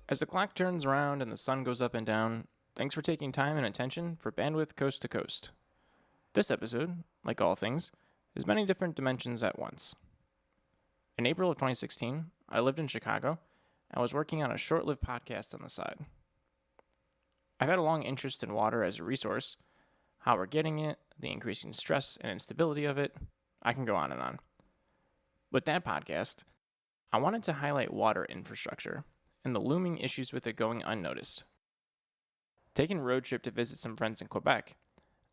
As the clock turns around and the sun goes up and down, thanks for taking time and attention for Bandwidth Coast to Coast. This episode, like all things, is many different dimensions at once. In April of 2016, I lived in Chicago and was working on a short-lived podcast on the side. I've had a long interest in water as a resource, how we're getting it, the increasing stress and instability of it. I can go on and on. With that podcast, I wanted to highlight water infrastructure and the looming issues with it going unnoticed. Taking a road trip to visit some friends in Quebec,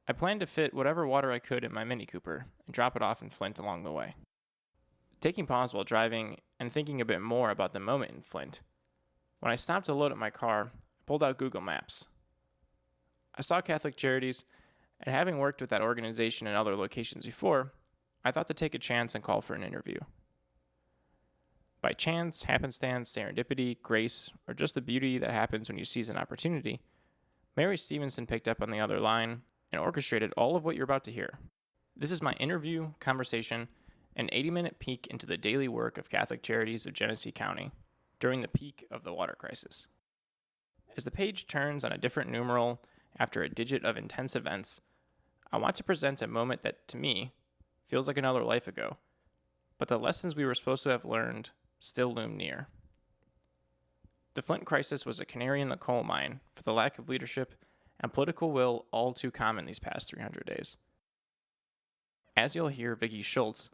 I planned to fit whatever water I could in my Mini Cooper and drop it off in Flint along the way. Taking pause while driving and thinking a bit more about the moment in Flint, when I stopped to load up my car, I pulled out Google Maps. I saw Catholic Charities, and having worked with that organization in other locations before, I thought to take a chance and call for an interview. By chance, happenstance, serendipity, grace, or just the beauty that happens when you seize an opportunity, Mary Stevenson picked up on the other line and orchestrated all of what you're about to hear. This is my interview, conversation, an 80-minute peek into the daily work of Catholic Charities of Genesee County during the peak of the water crisis. As the page turns on a different numeral after a digit of intense events, I want to present a moment that, to me, feels like another life ago, but the lessons we were supposed to have learned still loom near. The Flint crisis was a canary in the coal mine for the lack of leadership and political will all too common these past 300 days. As you'll hear Vicki Schultz,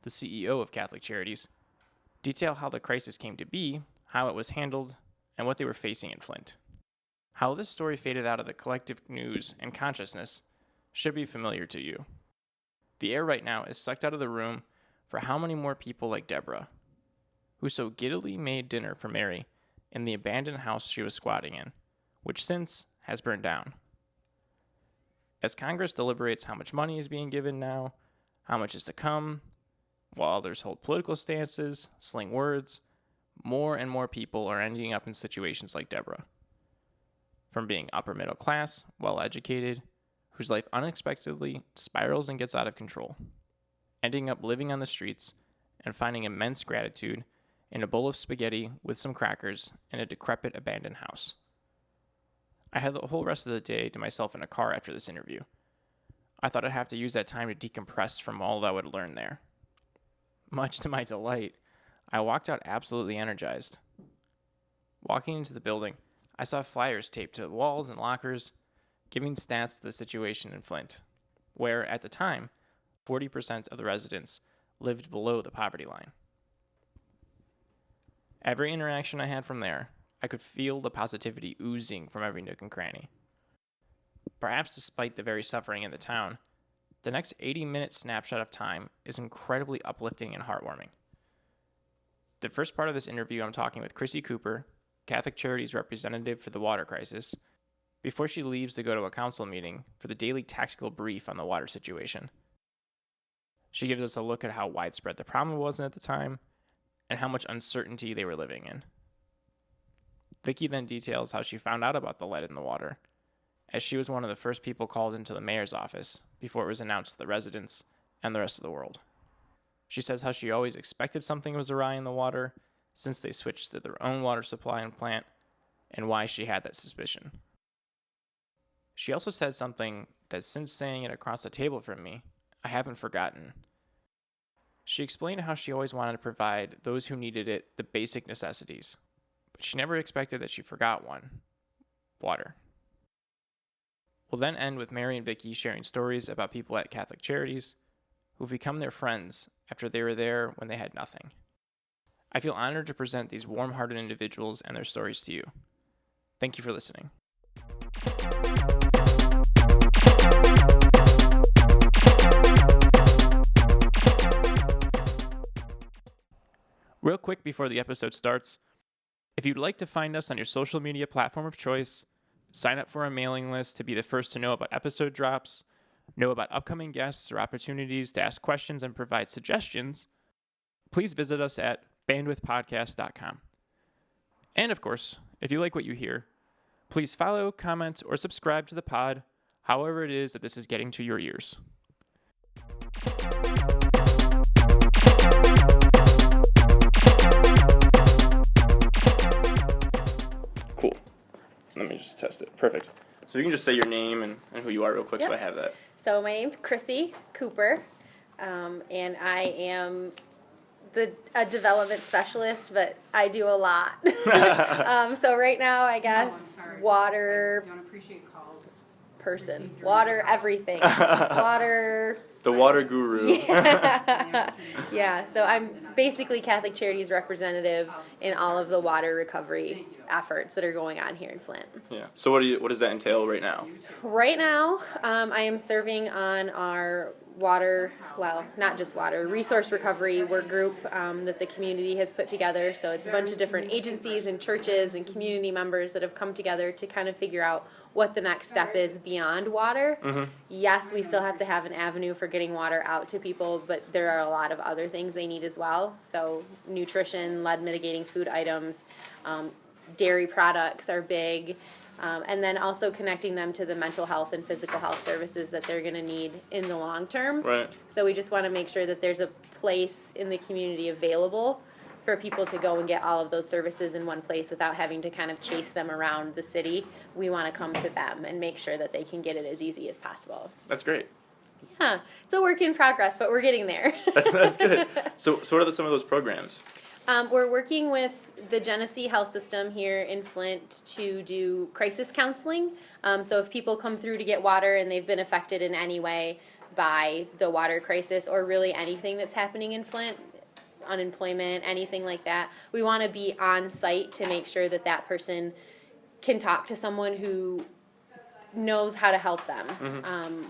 the CEO of Catholic Charities, detail how the crisis came to be, how it was handled, and what they were facing in Flint. How this story faded out of the collective news and consciousness should be familiar to you. The air right now is sucked out of the room for how many more people like Deborah, who so giddily made dinner for Mary in the abandoned house she was squatting in, which since has burned down. As Congress deliberates how much money is being given now, how much is to come, while others hold political stances, sling words, more and more people are ending up in situations like Deborah. From being upper middle class, well-educated, whose life unexpectedly spirals and gets out of control, ending up living on the streets and finding immense gratitude in a bowl of spaghetti with some crackers in a decrepit abandoned house. I had the whole rest of the day to myself in a car after this interview. I thought I'd have to use that time to decompress from all that I would learn there. Much to my delight, I walked out absolutely energized. Walking into the building, I saw flyers taped to walls and lockers, giving stats to the situation in Flint, where, at the time, 40% of the residents lived below the poverty line. Every interaction I had from there, I could feel the positivity oozing from every nook and cranny. Perhaps despite the very suffering in the town, the next 80-minute snapshot of time is incredibly uplifting and heartwarming. The first part of this interview, I'm talking with Chrissy Cooper, Catholic Charities representative for the water crisis, before she leaves to go to a council meeting for the daily tactical brief on the water situation. She gives us a look at how widespread the problem was at the time, and how much uncertainty they were living in. Vicki then details how she found out about the lead in the water, as she was one of the first people called into the mayor's office before it was announced to the residents and the rest of the world. She says how she always expected something was awry in the water since they switched to their own water supply and plant, and why she had that suspicion. She also said something that, since saying it across the table from me, I haven't forgotten. She explained how she always wanted to provide those who needed it the basic necessities, but she never expected that she forgot one: water. We'll then end with Mary and Vicki sharing stories about people at Catholic Charities who've become their friends after they were there when they had nothing. I feel honored to present these warm-hearted individuals and their stories to you. Thank you for listening. Real quick before the episode starts, if you'd like to find us on your social media platform of choice, sign up for our mailing list to be the first to know about episode drops, know about upcoming guests or opportunities to ask questions and provide suggestions, please visit us at bandwidthpodcast.com. And of course, if you like what you hear, please follow, comment, or subscribe to the pod, however it is that this is getting to your ears. Perfect. So you can just say your name and who you are real quick, so I have that. So my name's Chrissy Cooper, and I am a development specialist, but I do a lot. So right now, I guess, water Don't appreciate calls. person, water everything, water. The water guru. Yeah, so I'm basically Catholic Charities representative in all of the water recovery efforts that are going on here in Flint. Yeah. So what does that entail right now? Right now, I am serving on our water, well, not just water, resource recovery work group that the community has put together. So it's a bunch of different agencies and churches and community members that have come together to kind of figure out what the next step is beyond water. Mm-hmm. Yes, we still have to have an avenue for getting water out to people, but there are a lot of other things they need as well. So nutrition, lead mitigating food items, dairy products are big. And then also connecting them to the mental health and physical health services that they're going to need in the long term. Right. So we just want to make sure that there's a place in the community available for people to go and get all of those services in one place without having to kind of chase them around the city. We want to come to them and make sure that they can get it as easy as possible. That's great. Yeah, it's a work in progress, but we're getting there. That's good. So what are some of those programs? We're working with the Genesee Health System here in Flint to do crisis counseling. So if people come through to get water and they've been affected in any way by the water crisis or really anything that's happening in Flint, unemployment, anything like that, we want to be on site to make sure that that person can talk to someone who knows how to help them,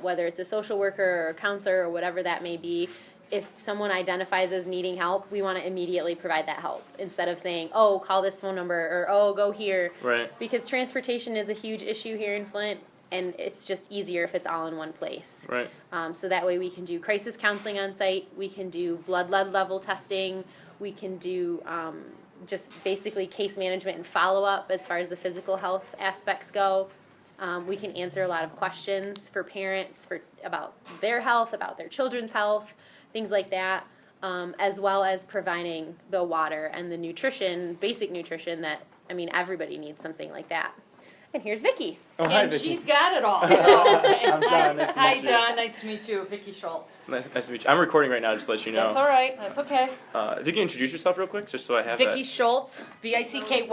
whether it's a social worker or a counselor or whatever that may be. If someone identifies as needing help, we want to immediately provide that help instead of saying, oh, call this phone number or, oh, go here. Right. Because transportation is a huge issue here in Flint, and it's just easier if it's all in one place. Right. So that way we can do crisis counseling on site, we can do blood lead level testing, we can do just basically case management and follow-up as far as the physical health aspects go. We can answer a lot of questions for parents about their health, about their children's health, things like that, as well as providing the water and the nutrition, basic nutrition that, I mean, everybody needs something like that. And here's Vicki. Oh, hi, And Vicki. she's got it all. So. I'm John. Nice to Hi, meet you. John. Nice to meet you. Vicki Schultz. Nice to meet you. I'm recording right now, just to let you know. That's all right. That's okay. If you can introduce yourself real quick, just so I have Vicki that. Schultz, VICKY,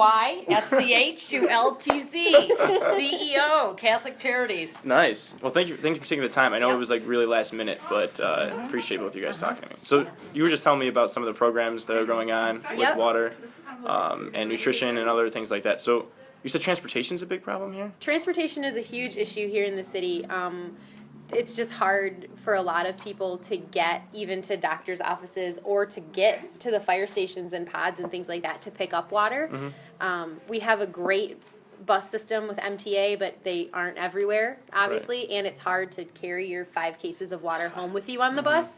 CEO, Catholic Charities. Nice. Well, thank you for taking the time. I know Yep. it was like really last minute, but appreciate both of you guys talking to me. So you were just telling me about some of the programs that are going on with Yep. water and nutrition and other things like that. So you said transportation's a big problem here? Transportation is a huge issue here in the city. It's just hard for a lot of people to get even to doctors' offices or to get to the fire stations and pods and things like that to pick up water. We have a great bus system with MTA, but they aren't everywhere, obviously, and it's hard to carry your 5 cases of water home with you on the bus.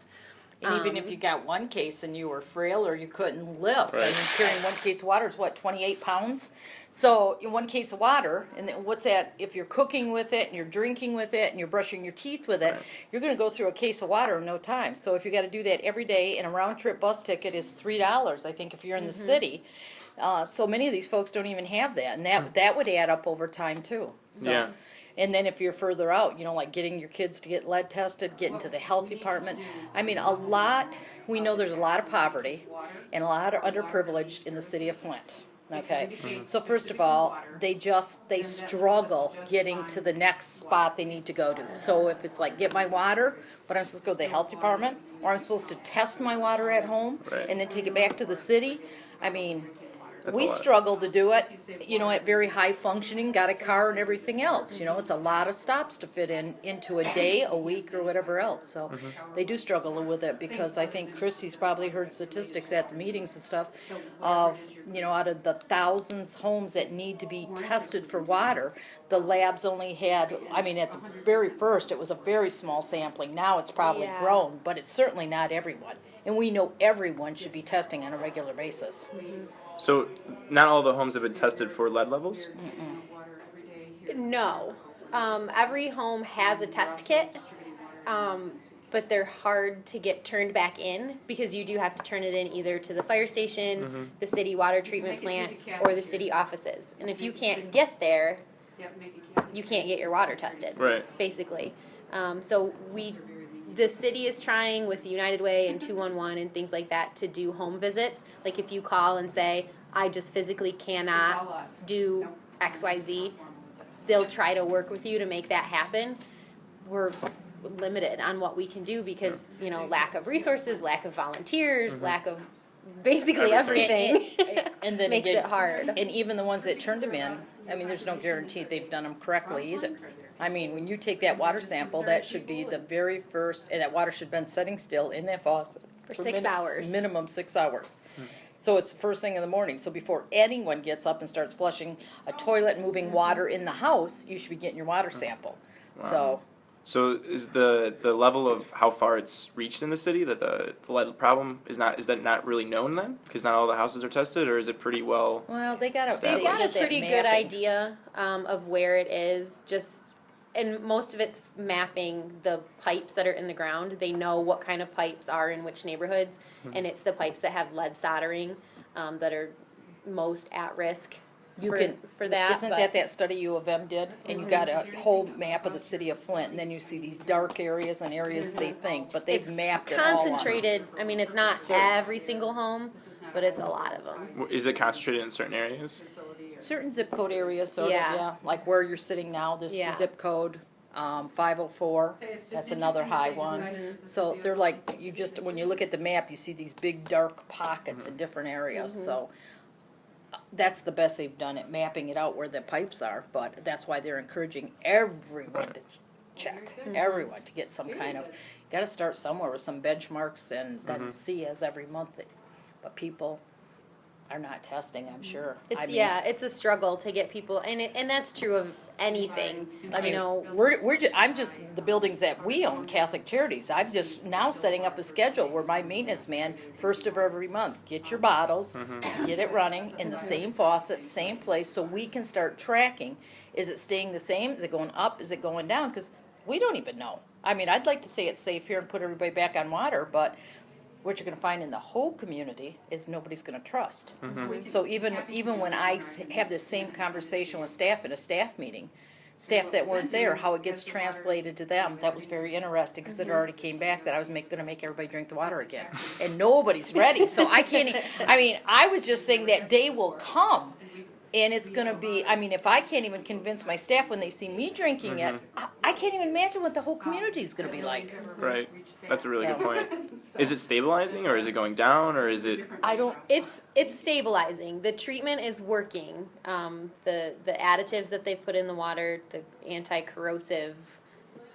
And even if you got one case and you were frail or you couldn't lift, I Right. mean, carrying one case of water is what, 28 pounds? So in one case of water, and then what's that? If you're cooking with it and you're drinking with it and you're brushing your teeth with it, Right. you're going to go through a case of water in no time. So if you got to do that every day, and a round trip bus ticket is $3, I think, if you're in the city. So many of these folks don't even have that, and that would add up over time too. So. Yeah. And then if you're further out, like getting your kids to get lead tested, getting to the health department. I mean, we know there's a lot of poverty and a lot of underprivileged in the city of Flint. Okay, so first of all, they struggle getting to the next spot they need to go to. So if it's like get my water, but I'm supposed to go to the health department, or I'm supposed to test my water at home Right. and then take it back to the city, I mean, That's a we lot. struggle to do it, at very high functioning, got a car and everything else. It's a lot of stops to fit into a day, a week, or whatever else. So they do struggle with it because I think Chrissy's probably heard statistics at the meetings and stuff of, out of the thousands of homes that need to be tested for water, the labs only had, at the very first, it was a very small sampling. Now it's probably Yeah. grown, but it's certainly not everyone. And we know everyone should be testing on a regular basis. So not all the homes have been tested for lead levels? No. Every home has a test kit, but they're hard to get turned back in because you do have to turn it in either to the fire station, the city water treatment plant, or the city offices. And if you can't get there, you can't get your water tested. Right. Basically. So the city is trying with the United Way and 211 and things like that to do home visits. Like if you call and say, I just physically cannot do XYZ, they'll try to work with you to make that happen. We're limited on what we can do because, lack of resources, lack of volunteers, lack of basically everything. And then makes again, it hard. And even the ones that turned them in, I mean, there's no guarantee they've done them correctly either. I mean, when you take that water sample, that should be the very first, and that water should have been setting still in that faucet For 6 hours. Minimum 6 hours. So it's the first thing in the morning. So before anyone gets up and starts flushing a toilet and moving water in the house, you should be getting your water sample. Wow. So is the level of how far it's reached in the city that the lead problem is that not really known then? Because not all the houses are tested, or is it pretty well? Well, They've got a pretty good idea of where it is. And most of it's mapping the pipes that are in the ground. They know what kind of pipes are in which neighborhoods, and it's the pipes that have lead soldering that are most at risk for that. Isn't that study U of M did? And you got a whole map of the city of Flint, and then you see these dark areas and areas they think, but they've mapped it all. Concentrated. I mean, it's not every single home, but it's a lot of them. Is it concentrated in certain areas? Certain zip code areas, sort Yeah. of, yeah. Like where you're sitting now, this Yeah. zip code, 504, that's another high one. So they're like, when you look at the map, you see these big dark pockets in different areas, so. That's the best they've done at mapping it out where the pipes are, but that's why they're encouraging everyone to check, everyone to get some kind of, got to start somewhere with some benchmarks and then see as every month. But people are not testing, I'm sure. It's a struggle to get people, and that's true of anything. I mean, I'm just the buildings that we own, Catholic Charities. I'm just now setting up a schedule where my maintenance man, first of every month, get your bottles, get it running in the same faucet, same place, so we can start tracking. Is it staying the same? Is it going up? Is it going down? Because we don't even know. I mean, I'd like to say it's safe here and put everybody back on water, but what you're going to find in the whole community is nobody's going to trust. So even when I have this same conversation with staff in a staff meeting, staff that weren't there, how it gets translated to them, that was very interesting because it already came back that I was going to make everybody drink the water again. And nobody's ready. So I can't, I was just saying that day will come. And it's going to be, if I can't even convince my staff when they see me drinking it, I can't even imagine what the whole community is going to be like. Right. That's a really good point. Is it stabilizing, or is it going down, or is it? It's stabilizing. The treatment is working. The additives that they've put in the water, the anti-corrosive,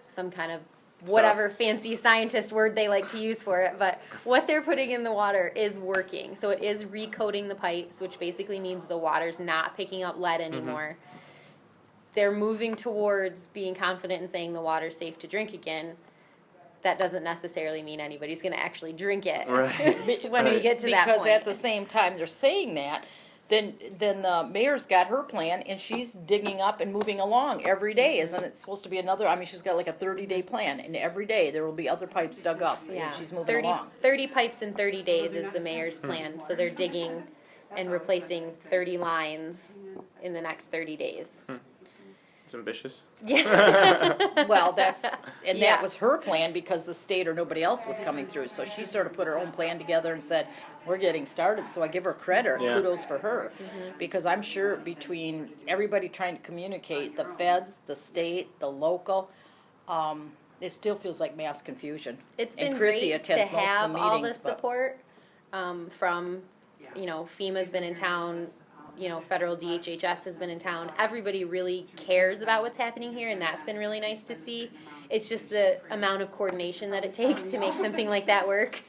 some kind of whatever fancy scientist word they like to use for it, but what they're putting in the water is working. So it is recoating the pipes, which basically means the water's not picking up lead anymore. They're moving towards being confident in saying the water's safe to drink again. That doesn't necessarily mean anybody's going to actually drink it when we get to that point. Because at the same time they're saying that, then the mayor's got her plan, and she's digging up and moving along every day. Isn't it supposed to be another? She's got like a 30-day plan, and every day there will be other pipes dug up. Yeah, and she's moving along. 30 pipes in 30 days is the mayor's plan. So they're digging and replacing 30 lines in the next 30 days. It's ambitious. Yeah. Well, that was her plan because the state or nobody else was coming through. So she sort of put her own plan together and said, we're getting started. So I give her credit, kudos for her, because I'm sure between everybody trying to communicate, the feds, the state, the local, it still feels like mass confusion. It's and been Chrissy great attends to most have of the all meetings, the support from, FEMA's been in town, federal DHHS has been in town. Everybody really cares about what's happening here, and that's been really nice to see. It's just the amount of coordination that it takes to make something like that work.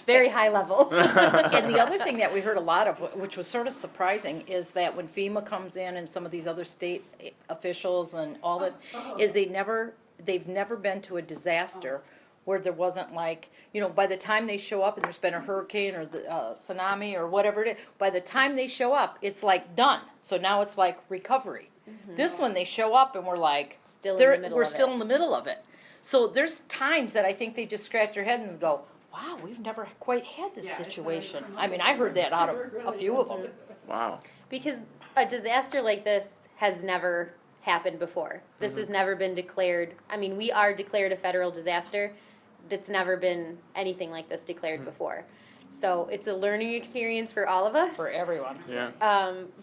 Very high level. And the other thing that we heard a lot of, which was sort of surprising, is that when FEMA comes in and some of these other state officials and all this, is they've never been to a disaster where there wasn't like, by the time they show up and there's been a hurricane or the tsunami or whatever it is, by the time they show up, it's like done. So now it's like recovery. This one, they show up and we're like, we're still in the middle of it. So there's times that I think they just scratch their head and go, wow, we've never quite had this situation. I heard that out of a few of them. Wow. Because a disaster like this has never happened before. This has never been declared. I mean, we are declared a federal disaster. It's never been anything like this declared before. So it's a learning experience for all of us. For everyone. Yeah.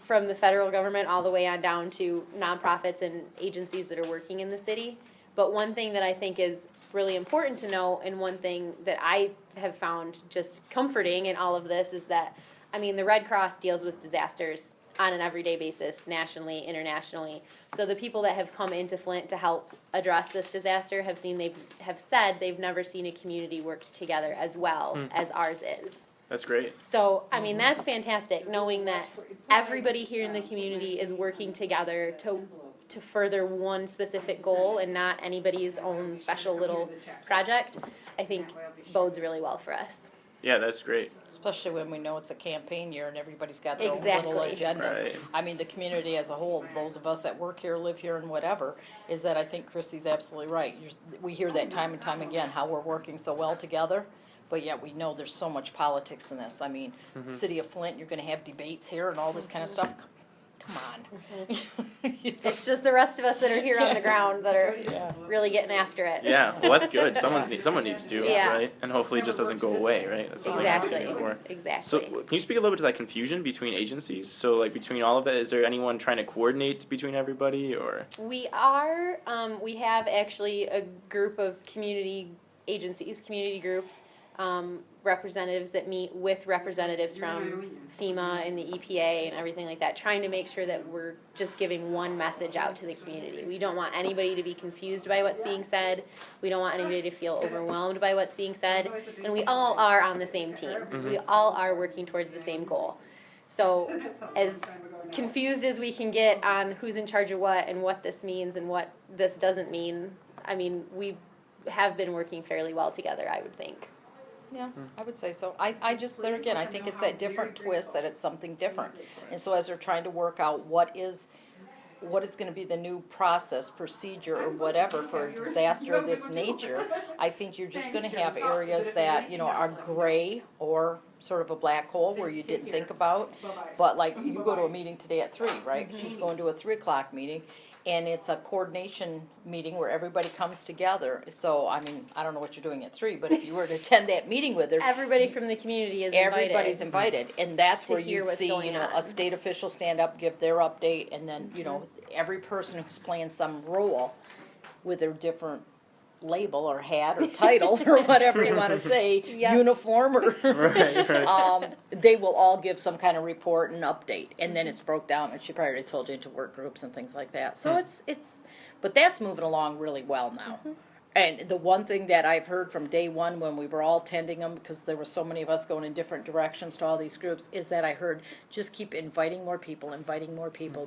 From the federal government all the way on down to nonprofits and agencies that are working in the city. But one thing that I think is really important to know, and one thing that I have found just comforting in all of this, is that, I mean, the Red Cross deals with disasters on an everyday basis, nationally, internationally. So the people that have come into Flint to help address this disaster have said they've never seen a community work together as well as ours is. That's great. So, I mean, that's fantastic, knowing that everybody here in the community is working together to further one specific goal and not anybody's own special little project, I think bodes really well for us. Yeah, that's great. Especially when we know it's a campaign year and everybody's got their Exactly. own little agendas. Right. I mean, the community as a whole, those of us that work here, live here, and whatever, is that I think Chrissy's absolutely right. We hear that time and time again, how we're working so well together, but yet we know there's so much politics in this. I mean, City of Flint, you're gonna have debates here and all this kind of stuff. Come on. It's just the rest of us that are here on the ground that are really getting after it. Yeah, well, that's good. Someone needs to, Yeah. right? And hopefully it just doesn't go away, right? That's something I've Exactly. seen before. Exactly. So, can you speak a little bit to that confusion between agencies? So, like, between all of that, is there anyone trying to coordinate between everybody, or? We have actually a group of community agencies, community groups, representatives that meet with representatives from FEMA and the EPA and everything like that, trying to make sure that we're just giving one message out to the community. We don't want anybody to be confused by what's being said. We don't want anybody to feel overwhelmed by what's being said. And we all are on the same team. We all are working towards the same goal. So as confused as we can get on who's in charge of what and what this means and what this doesn't mean, I mean, we have been working fairly well together, I would think. Yeah, I would say so. I just, there again, I think it's that different twist, that it's something different. And so as they're trying to work out what is gonna be the new process, procedure, or whatever for a disaster of this nature, I think you're just gonna have areas that, you know, are gray or sort of a black hole where you didn't think about. But like, you go to a meeting today at 3, right? She's going to a 3 o'clock meeting. And it's a coordination meeting where everybody comes together. So, I mean, I don't know what you're doing at 3, but if you were to attend that meeting with her, Everybody from the community is invited. everybody's invited. And that's To where hear you what's see, going you know, on. a state official stand up, give their update, and then, you know, every person who's playing some role with their different label or hat or title or whatever you want to say, Yep. uniform or Right. they will all give some kind of report and update, and then it's broke down, and she probably already told you, into work groups and things like that. So but that's moving along really well now. And the one thing that I've heard from day one when we were all attending them, because there were so many of us going in different directions to all these groups, is that I heard just keep inviting more people. I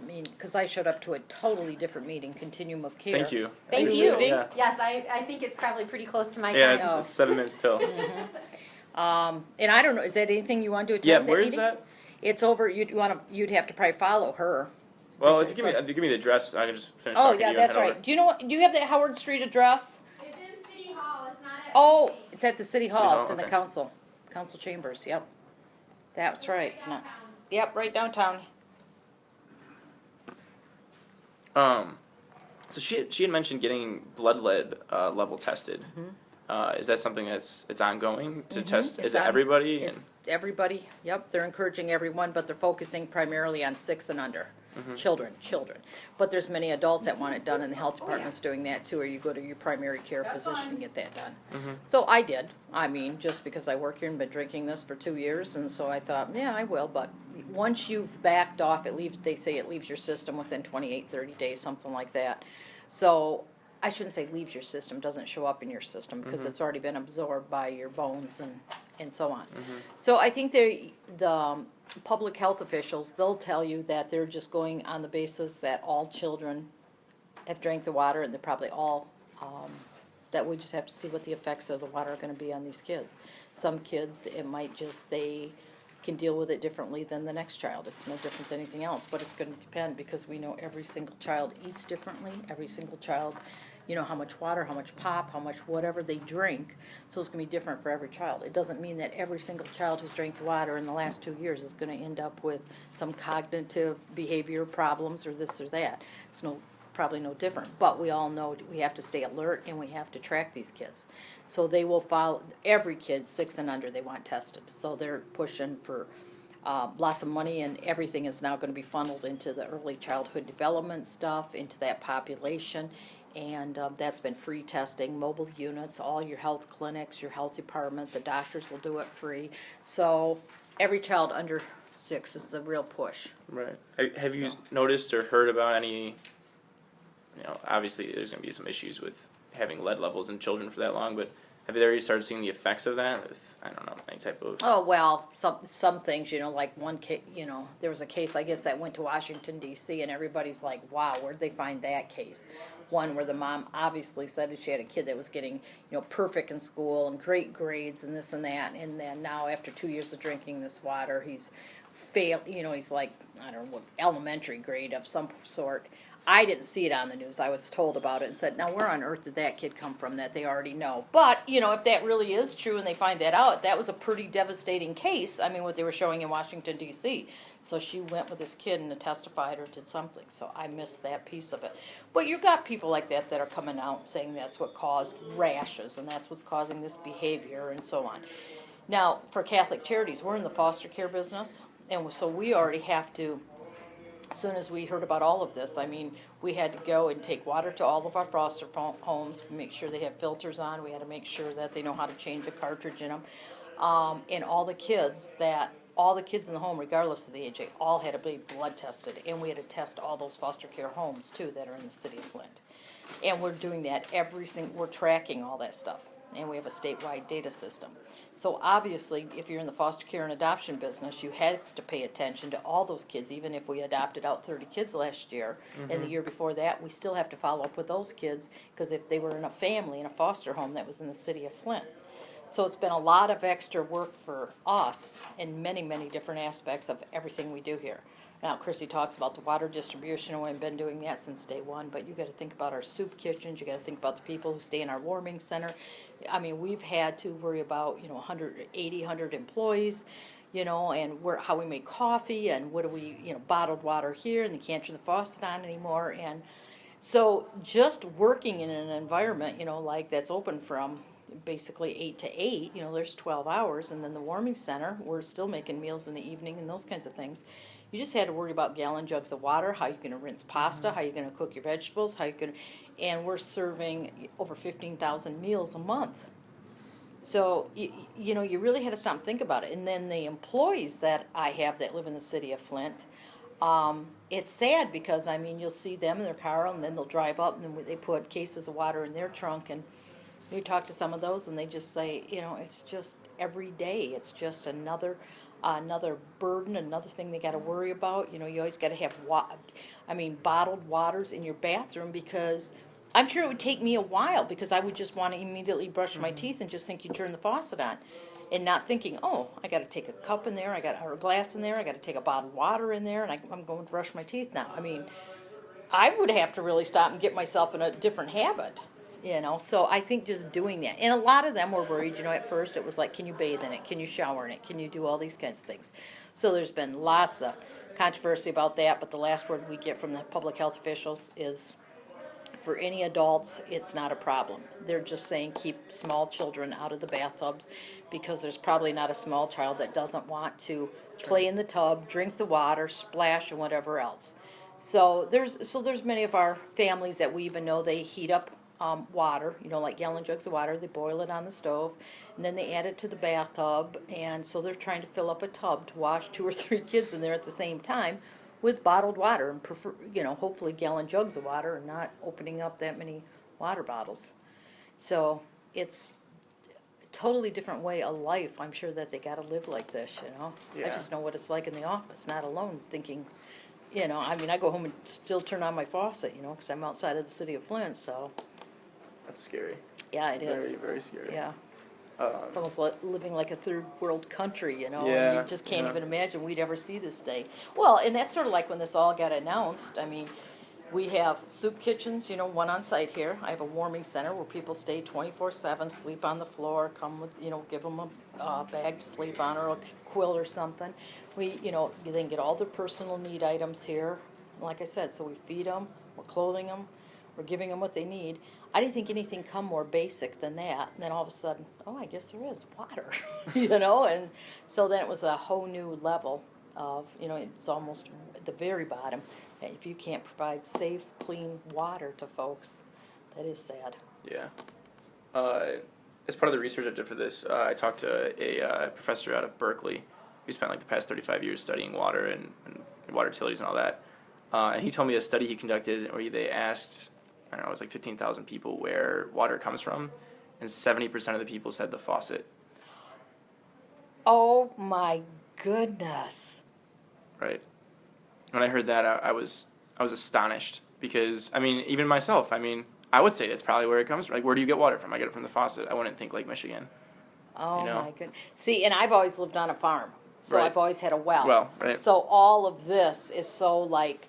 mean, because I showed up to a totally different meeting, Continuum of Care. Thank you. Thank Appreciate you. it. Yeah, Yes, I think it's probably pretty close to my yeah, time. it's 7 minutes till. And I don't know, is that anything you want to attend? Yeah, that where is meeting? that? It's over. You'd have to probably follow her. Well, if Okay, you give me the address, I can just finish Oh talking yeah, to you and that's head over. right. Do you know what? Do you have the Howard Street address? It's in City Hall, it's not at Oh, it's at the City Hall. Hall, It's in the okay. council chambers. Yep, that's right. It's not. Yep, right downtown. So she had mentioned getting blood lead level tested. Is that something it's ongoing to test? It's Is it on- everybody? It's everybody. Yep, they're encouraging everyone, but they're focusing primarily on 6 and under. Children. But there's many adults that want it done, and the health department's doing that too, or you go to your primary care physician and get that done. So I did. I mean, just because I work here and been drinking this for 2 years, and so I thought, yeah, I will. But once you've backed off, they say it leaves your system within 28, 30 days, something like that. So I shouldn't say leaves your system, doesn't show up in your system, because it's already been absorbed by your bones and so on. So I think the public health officials, they'll tell you that they're just going on the basis that all children have drank the water, and they're probably all, that we just have to see what the effects of the water are gonna be on these kids. Some kids, it might just, they can deal with it differently than the next child. It's no different than anything else, but it's gonna depend, because we know every single child eats differently, every single child, you know, how much water, how much pop, how much whatever they drink, so it's gonna be different for every child. It doesn't mean that every single child who's drank the water in the last 2 years is gonna end up with some cognitive behavior problems or this or that. It's no probably no different, but we all know we have to stay alert and we have to track these kids. So they will follow, every kid 6 and under, they want tested. So they're pushing for lots of money, and everything is now going to be funneled into the early childhood development stuff, into that population. And that's been free testing, mobile units, all your health clinics, your health department, the doctors will do it free. So every child under 6 is the real push. Right. Have you noticed or heard about any, obviously there's going to be some issues with having lead levels in children for that long, but have you already started seeing the effects of that with, I don't know, any type of... Oh, well, some things, like one case, there was a case, I guess, that went to Washington, D.C., and everybody's like, wow, where'd they find that case? One where the mom obviously said that she had a kid that was getting, perfect in school and great grades and this and that, and then now after 2 years of drinking this water, he's failed, he's like, I don't know, what elementary grade of some sort. I didn't see it on the news. I was told about it and said, now where on earth did that kid come from that they already know? But, if that really is true and they find that out, that was a pretty devastating case. I mean, what they were showing in Washington, D.C. So she went with this kid and testified or did something. So I missed that piece of it. But you've got people like that that are coming out saying that's what caused rashes and that's what's causing this behavior and so on. Now, for Catholic Charities, we're in the foster care business. And so we already have to... As soon as we heard about all of this, we had to go and take water to all of our foster homes, make sure they have filters on. We had to make sure that they know how to change a cartridge in them. And all the kids in the home, regardless of the age, they all had to be blood tested. And we had to test all those foster care homes, too, that are in the city of Flint. And we're doing that we're tracking all that stuff. And we have a statewide data system. So obviously, if you're in the foster care and adoption business, you have to pay attention to all those kids. Even if we adopted out 30 kids last year, and the year before that, we still have to follow up with those kids, because if they were in a family, in a foster home that was in the city of Flint. So it's been a lot of extra work for us in many, many different aspects of everything we do here. Now, Chrissy talks about the water distribution, and we've been doing that since day one, but you got to think about our soup kitchens, you got to think about the people who stay in our warming center. We've had to worry about, 100 employees, and how we make coffee, and what do we, bottled water here, and they can't turn the faucet on anymore. And so just working in an environment, like that's open from basically 8 to 8, there's 12 hours, and then the warming center, we're still making meals in the evening and those kinds of things. You just had to worry about gallon jugs of water, how you're going to rinse pasta, how you're going to cook your vegetables, and we're serving over 15,000 meals a month. So, you really had to stop and think about it. And then the employees that I have that live in the city of Flint, it's sad because, you'll see them in their car, and then they'll drive up, and then they put cases of water in their trunk, and you talk to some of those, and they just say, it's just every day. It's just another burden, another thing they got to worry about. You always got to have bottled waters in your bathroom, because I'm sure it would take me a while, because I would just want to immediately brush my teeth and just think you turn the faucet on, and not thinking, oh, I got to take a cup in there, or a glass in there, I got to take a bottled water in there, and I'm going to brush my teeth now. I would have to really stop and get myself in a different habit. So I think just doing that. And a lot of them were worried, at first it was like, can you bathe in it? Can you shower in it? Can you do all these kinds of things? So there's been lots of controversy about that, but the last word we get from the public health officials is, for any adults, it's not a problem. They're just saying keep small children out of the bathtubs, because there's probably not a small child that doesn't want to play in the tub, drink the water, splash, and whatever else. So there's many of our families that we even know they heat up water, like gallon jugs of water. They boil it on the stove, and then they add it to the bathtub, and so they're trying to fill up a tub to wash 2 or 3 kids in there at the same time with bottled water, and prefer, hopefully gallon jugs of water, and not opening up that many water bottles. So it's a totally different way of life. I'm sure that they got to live like this, Yeah. I just know what it's like in the office, not alone thinking, I go home and still turn on my faucet, because I'm outside of the city of Flint, so. That's scary. Yeah, it is. Very, very scary. Yeah. It's almost like living like a third world country, Yeah, and you just can't even imagine we'd ever see this day. Well, and that's sort of like when this all got announced. We have soup kitchens, one on site here. I have a warming center where people stay 24/7, sleep on the floor, come with, give them a bag to sleep on, or a quilt or something. You then get all their personal need items here. Like I said, so we feed them, we're clothing them, we're giving them what they need. I didn't think anything come more basic than that. And then all of a sudden, oh, I guess there is water, And so then it was a whole new level of, it's almost at the very bottom. And if you can't provide safe, clean water to folks, that is sad. Yeah. As part of the research I did for this, I talked to a professor out of Berkeley who spent like the past 35 years studying water and water utilities and all that. And he told me a study he conducted where they asked, I don't know, it was like 15,000 people where water comes from, and 70% of the people said the faucet. Oh my goodness. Right. When I heard that, I was astonished because, even myself, I would say that's probably where it comes from. Like, where do you get water from? I get it from the faucet. I wouldn't think Lake Michigan. Oh my goodness. See, and I've always lived on a farm, so Right. I've always had a well. Well, right. So all of this is so like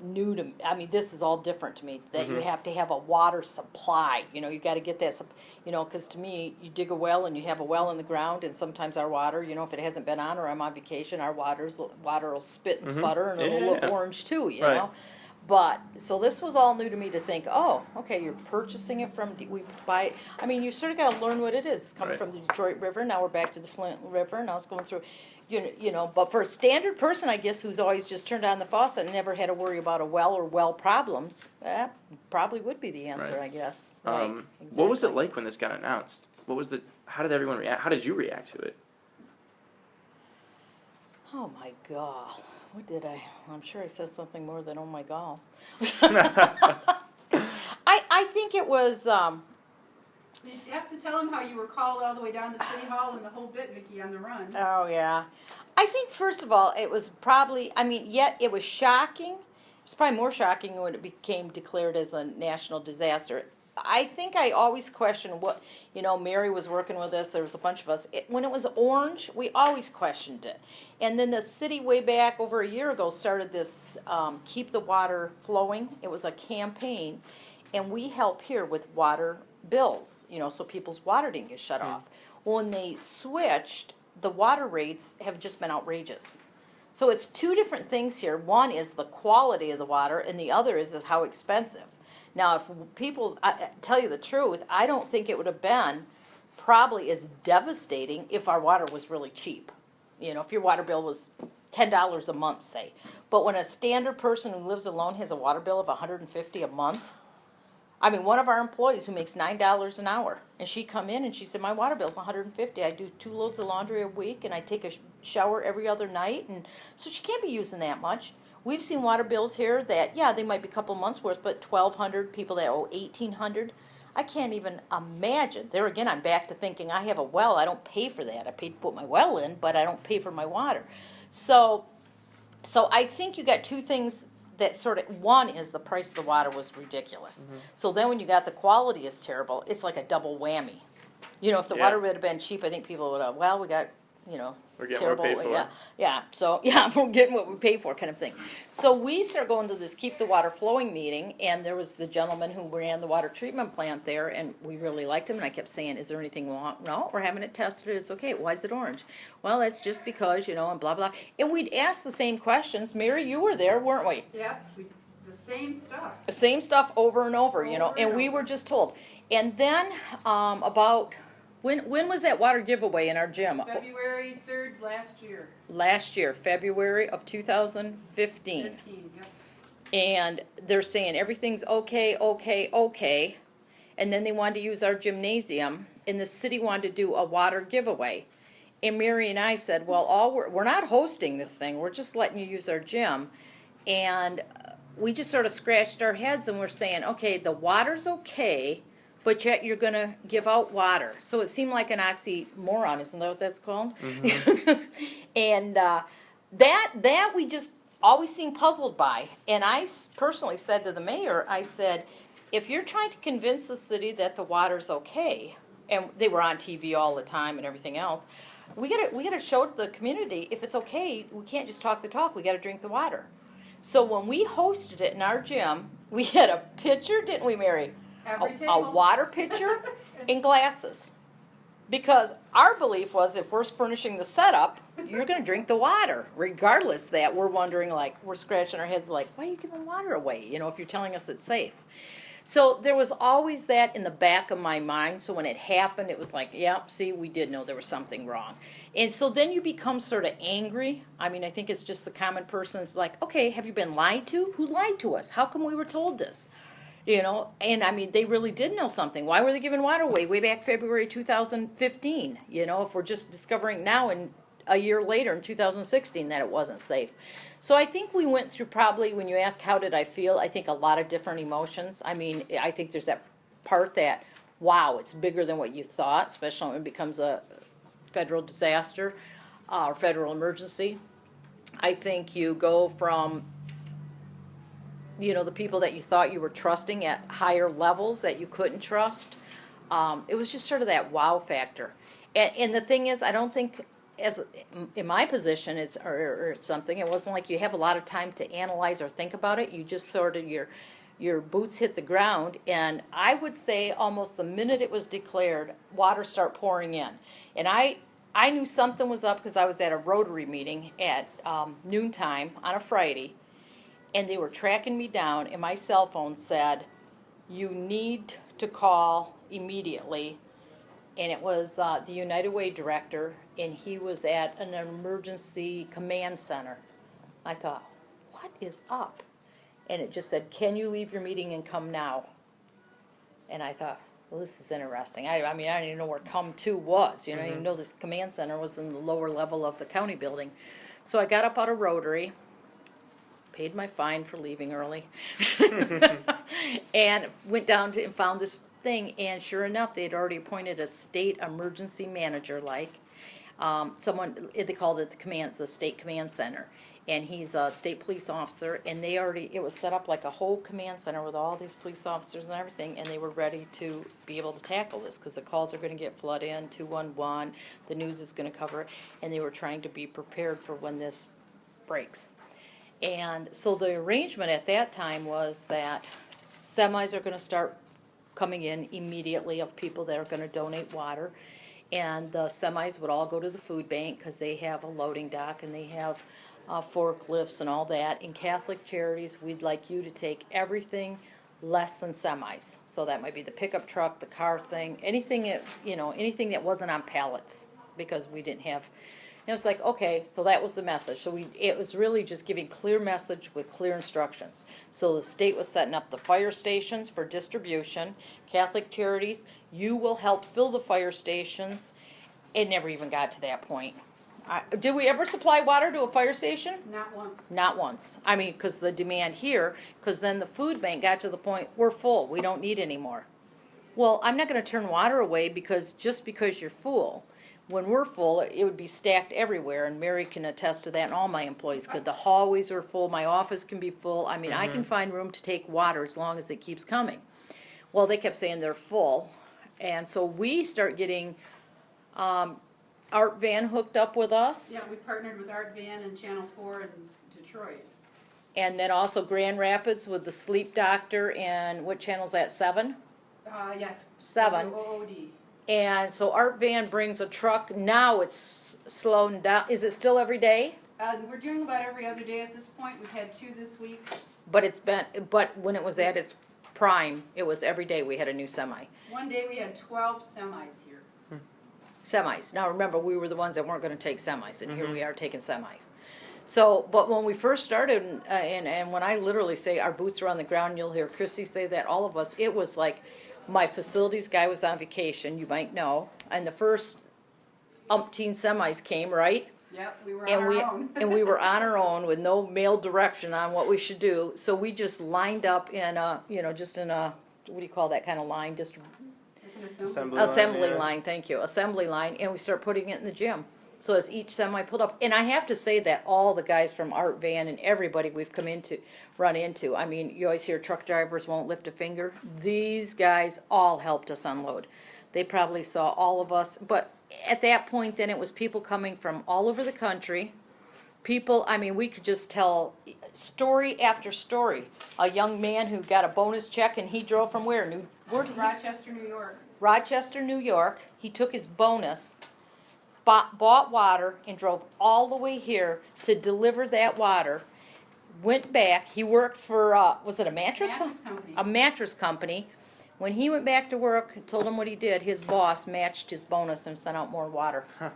new to me. This is all different to me, that you have to have a water supply. You got to get that, because to me, you dig a well and you have a well in the ground, and sometimes our water, if it hasn't been on or I'm on vacation, our water will spit and sputter, and it'll look orange too, you Right. know. But, so this was all new to me to think, oh, okay, you're purchasing it from, we buy, you sort of got to learn what it is. Coming Right. from the Detroit River, now we're back to the Flint River, now it's going through, but for a standard person, I guess, who's always just turned on the faucet and never had to worry about a well or well problems, that probably would be the answer, Right. I guess. What was it like when this got announced? How did everyone react? How did you react to it? Oh my God. What did I? I'm sure I said something more than oh my God. I think it was. You have to tell them how you were called all the way down to City Hall and the whole bit, Vicki, on the run. Oh yeah. I think first of all, it was probably. Yet it was shocking. It was probably more shocking when it became declared as a national disaster. I think I always questioned what, Mary was working with us, there was a bunch of us. When it was orange, we always questioned it. And then the city way back over a year ago started this Keep the Water Flowing. It was a campaign, and we help here with water bills, so people's water didn't get shut off. When they switched, the water rates have just been outrageous. So it's two different things here. One is the quality of the water, and the other is how expensive. Now, if people, tell you the truth, I don't think it would have been probably as devastating if our water was really cheap. If your water bill was $10 a month, say. But when a standard person who lives alone has a water bill of $150 a month, one of our employees who makes $9 an hour, and she come in and she said, my water bill's $150. I do 2 loads of laundry a week, and I take a shower every other night, and so she can't be using that much. We've seen water bills here that, they might be a couple months worth, but $1,200, people that owe $1,800. I can't even imagine. There again, I'm back to thinking I have a well. I don't pay for that. I pay to put my well in, but I don't pay for my water. So I think you got two things that sort of, one is the price of the water was ridiculous. So then when you got the quality is terrible, it's like a double whammy. If the water would have been cheap, I think people would have, we got, We're getting terrible. what we pay for. Yeah. So we're getting what we pay for, kind of thing. So we started going to this Keep the Water Flowing meeting, and there was the gentleman who ran the water treatment plant there, and we really liked him. And I kept saying, "Is there anything wrong?" No, we're having it tested. It's okay. Why is it orange? Well, that's just because and blah blah. And we'd ask the same questions. Mary, you were there, weren't we? Yeah, the same stuff. The same stuff over and over, Over and and we over. were just told. And then about. When was that water giveaway in our gym? February 3rd last year. Last year, February of 2015. 15, yep. And they're saying everything's okay. And then they wanted to use our gymnasium, and the city wanted to do a water giveaway. And Mary and I said, well, we're not hosting this thing. We're just letting you use our gym. And we just sort of scratched our heads, and we're saying, okay, the water's okay, but yet you're going to give out water. So it seemed like an oxymoron, isn't that what that's called? And that we just always seemed puzzled by. And I personally said to the mayor, I said, if you're trying to convince the city that the water's okay, and they were on TV all the time and everything else, we gotta show to the community, if it's okay, we can't just talk the talk, we gotta drink the water. So when we hosted it in our gym, we had a pitcher, didn't we, Mary? Every A table. water pitcher and glasses. Because our belief was if we're furnishing the setup, you're going to drink the water, regardless that we're wondering, like, we're scratching our heads like, why are you giving water away, if you're telling us it's safe. So there was always that in the back of my mind. So when it happened, it was like, yep, see, we did know there was something wrong. And so then you become sort of angry. I mean, I think it's just the common person is like, okay, have you been lied to? Who lied to us? How come we were told this? And I mean, they really did know something. Why were they giving water away way back February 2015? If we're just discovering now and a year later in 2016 that it wasn't safe. So I think we went through probably, when you ask how did I feel, I think a lot of different emotions. I mean, I think there's that part that, wow, it's bigger than what you thought, especially when it becomes a federal disaster or federal emergency. I think you go from, the people that you thought you were trusting at higher levels that you couldn't trust. It was just sort of that wow factor. And the thing is, I don't think, as in my position, or something, it wasn't like you have a lot of time to analyze or think about it. You just sort of, your boots hit the ground, and I would say almost the minute it was declared, water started pouring in. And I knew something was up because I was at a Rotary meeting at noontime on a Friday, and they were tracking me down, and my cell phone said, you need to call immediately. And it was the United Way director, and he was at an emergency command center. I thought, what is up? And it just said, can you leave your meeting and come now? And I thought, well, this is interesting. I mean, I didn't even know where come to was. I didn't even know this command center was in the lower level of the county building. So I got up out of Rotary, paid my fine for leaving early, and went down and found this thing, and sure enough, they had already appointed a state emergency manager, someone, they called it the state command center, and he's a state police officer, and it was set up like a whole command center with all these police officers and everything, and they were ready to be able to tackle this, because the calls are going to get flood in, 211, the news is going to cover it, and they were trying to be prepared for when this breaks. And so the arrangement at that time was that semis are going to start coming in immediately of people that are going to donate water, and the semis would all go to the food bank because they have a loading dock and they have forklifts and all that. In Catholic Charities, we'd like you to take everything less than semis. So that might be the pickup truck, the car thing, anything that wasn't on pallets, because we didn't have. And it was like, okay, so that was the message. So it was really just giving clear message with clear instructions. So the state was setting up the fire stations for distribution. Catholic Charities, you will help fill the fire stations. It never even got to that point. Did we ever supply water to a fire station? Not once. Not once. I mean, because the demand here, because then the food bank got to the point, we're full, we don't need any more. Well, I'm not going to turn water away just because you're full. When we're full, it would be stacked everywhere, and Mary can attest to that, and all my employees could. The hallways are full, my office can be full. I mean, I can find room to take water as long as it keeps coming. Well, they kept saying they're full, and so we start getting Art Van hooked up with us. Yeah, we partnered with Art Van and Channel 4 in Detroit. And then also Grand Rapids with the sleep doctor, and what channel's that, 7? Yes. 7. OOD. And so Art Van brings a truck. Now it's slowing down. Is it still every day? We're doing about every other day at this point. We've had 2 this week. But when it was at its prime, it was every day we had a new semi. One day we had 12 semis here. Semis. Now remember, we were the ones that weren't going to take semis, and here we are taking semis. So, but when we first started, and when I literally say our boots are on the ground, you'll hear Chrissy say that, all of us, it was like, my facilities guy was on vacation, you might know, and the first umpteen semis came, right? Yep, we were on our own. And we were on our own with no mail direction on what we should do, so we just lined up in a, just in a, what do you call that kind of line? Just assembly line, thank you, assembly line, and we start putting it in the gym. So as each semi pulled up, and I have to say that all the guys from Art Van and everybody we've run into, I mean, you always hear truck drivers won't lift a finger. These guys all helped us unload. They probably saw all of us, but at that point then it was people coming from all over the country. People, I mean, we could just tell story after story. A young man who got a bonus check, and he drove from where? Rochester, New York. Rochester, New York. He took his bonus bought water and drove all the way here to deliver that water. Went back. He worked for, was it a mattress Company. A mattress company. When he went back to work, told him what he did, his boss matched his bonus and sent out more water. Huh.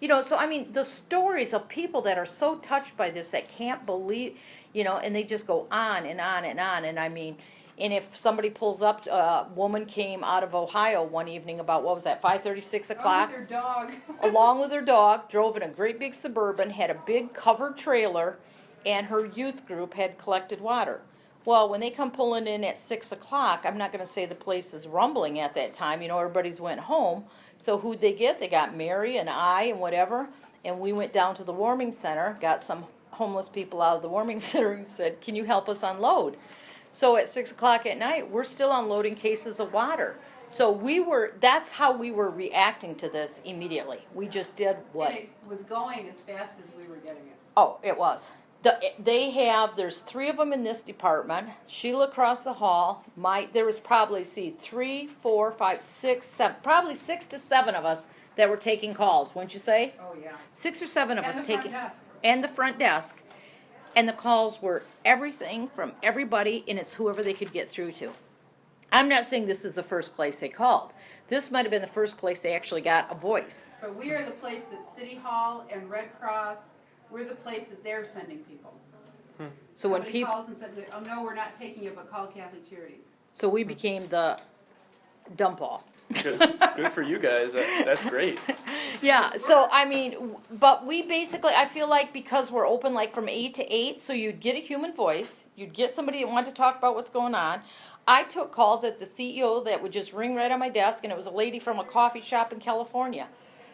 You know, so I mean, the stories of people that are so touched by this that can't believe, you know, and they just go on and on and on. And I mean, and if somebody pulls up, a woman came out of Ohio one evening about, what was that, 5:30, 6 o'clock? Oh, their dog. Along with her dog, drove in a great big Suburban, had a big covered trailer, and her youth group had collected water. Well, when they come pulling in at 6 o'clock, I'm not going to say the place is rumbling at that time. You know, everybody's went home. So who'd they get? They got Mary and I and whatever. And we went down to the warming center, got some homeless people out of the warming center and said, can you help us unload? So at 6 o'clock at night, we're still unloading cases of water. So that's how we were reacting to this immediately. We just did what? And it was going as fast as we were getting it. Oh, it was. There's 3 of them in this department. Sheila across the hall. There was probably, 3, 4, 5, 6, 7, probably 6 to 7 of us that were taking calls, wouldn't you say? Oh, yeah. 6 or 7 of And us the taking. front desk. And the front desk. And the calls were everything from everybody, and it's whoever they could get through to. I'm not saying this is the first place they called. This might have been the first place they actually got a voice. But we are the place that City Hall and Red Cross, we're the place that they're sending people. So when Somebody people, calls and said, oh, no, we're not taking it, but call Catholic Charities. so we became the dump all. Good for you guys. That's great. Yeah, so I mean, but we basically, I feel like because we're open like from 8 to 8, so you'd get a human voice, you'd get somebody that wanted to talk about what's going on. I took calls at the CEO that would just ring right on my desk, and it was a lady from a coffee shop in California.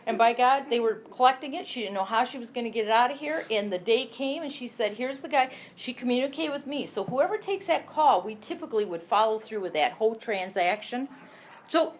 And by God, they were collecting it. She didn't know how she was going to get it out of here. And the day came, and she said, here's the guy. She communicated with me. So whoever takes that call, we typically would follow through with that whole transaction. So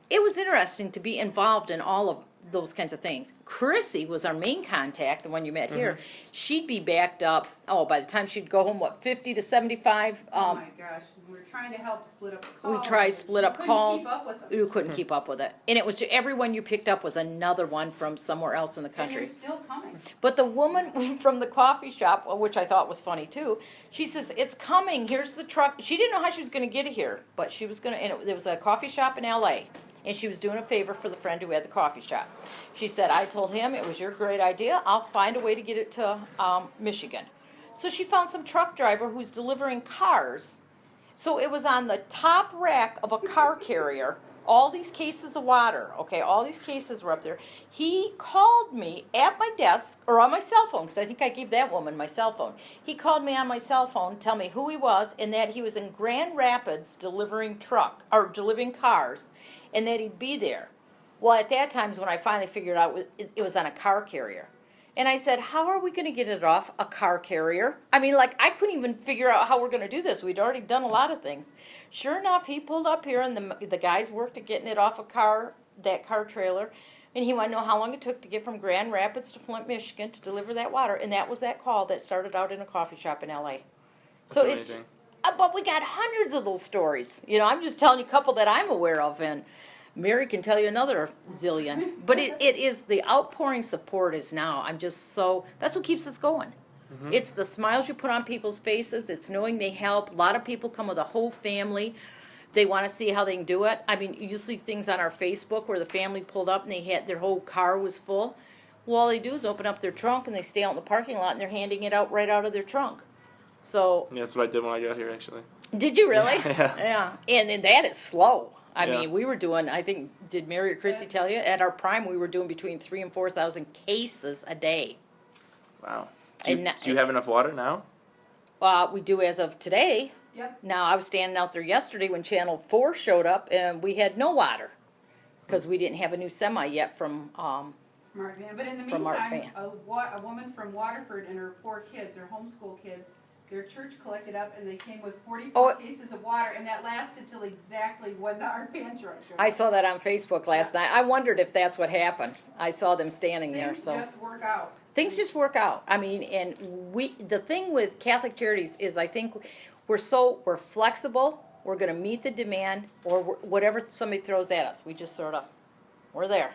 it was interesting to be involved in all of those kinds of things. Chrissy was our main contact, the one you met here. She'd be backed up, by the time she'd go home, 50 to 75. Oh, my gosh. We're trying to help split up the calls. We tried to split up We calls. couldn't keep up with them. You couldn't keep up with it. And it was everyone you picked up was another one from somewhere else in the And country. they're still coming. But the woman from the coffee shop, which I thought was funny too, she says, it's coming, here's the truck. She didn't know how she was going to get it here, but she was going to, and there was a coffee shop in L.A., and she was doing a favor for the friend who had the coffee shop. She said, I told him it was your great idea, I'll find a way to get it to Michigan. So she found some truck driver who's delivering cars. So it was on the top rack of a car carrier, all these cases of water, okay, all these cases were up there. He called me at my desk, or on my cell phone, because I think I gave that woman my cell phone. He called me on my cell phone, tell me who he was, and that he was in Grand Rapids delivering cars, and that he'd be there. Well, at that time is when I finally figured out it was on a car carrier. And I said, how are we going to get it off a car carrier? I mean, like, I couldn't even figure out how we're going to do this. We'd already done a lot of things. Sure enough, he pulled up here, and the guys worked at getting it off that car trailer. And he wanted to know how long it took to get from Grand Rapids to Flint, Michigan to deliver that water. And that was that call that started out in a coffee shop in L.A. So That's amazing. But we got hundreds of those stories. You know, I'm just telling you a couple that I'm aware of, and Mary can tell you another zillion. But it is, the outpouring support is now, that's what keeps us going. It's the smiles you put on people's faces. It's knowing they help. A lot of people come with a whole family. They want to see how they can do it. I mean, you see things on our Facebook where the family pulled up and they had their whole car was full. Well, all they do is open up their trunk and they stay out in the parking lot and they're handing it out right out of their trunk. So. Yeah, that's what I did when I got here, actually. Did you really? Yeah. And then that is slow. I Yeah. mean, we were doing, I think, did Mary or Chrissy tell you? At our prime, we were doing between 3,000 and 4,000 cases a day. Wow. And Do you have enough water now? We do as of today. Yep. Now, I was standing out there yesterday when Channel 4 showed up, and we had no water because we didn't have a new semi yet from Mark Van. But in the From Mark meantime, Van. a woman from Waterford and her 4 kids, her homeschool kids, their church collected up and they came with 44 cases of water, and that lasted till exactly when our pan truck showed up. I saw that on Facebook last night. I wondered if that's what happened. I saw them standing there. Things So just work out. things just work out. I mean, and the thing with Catholic Charities is I think we're flexible. We're going to meet the demand or whatever somebody throws at us. We just we're there.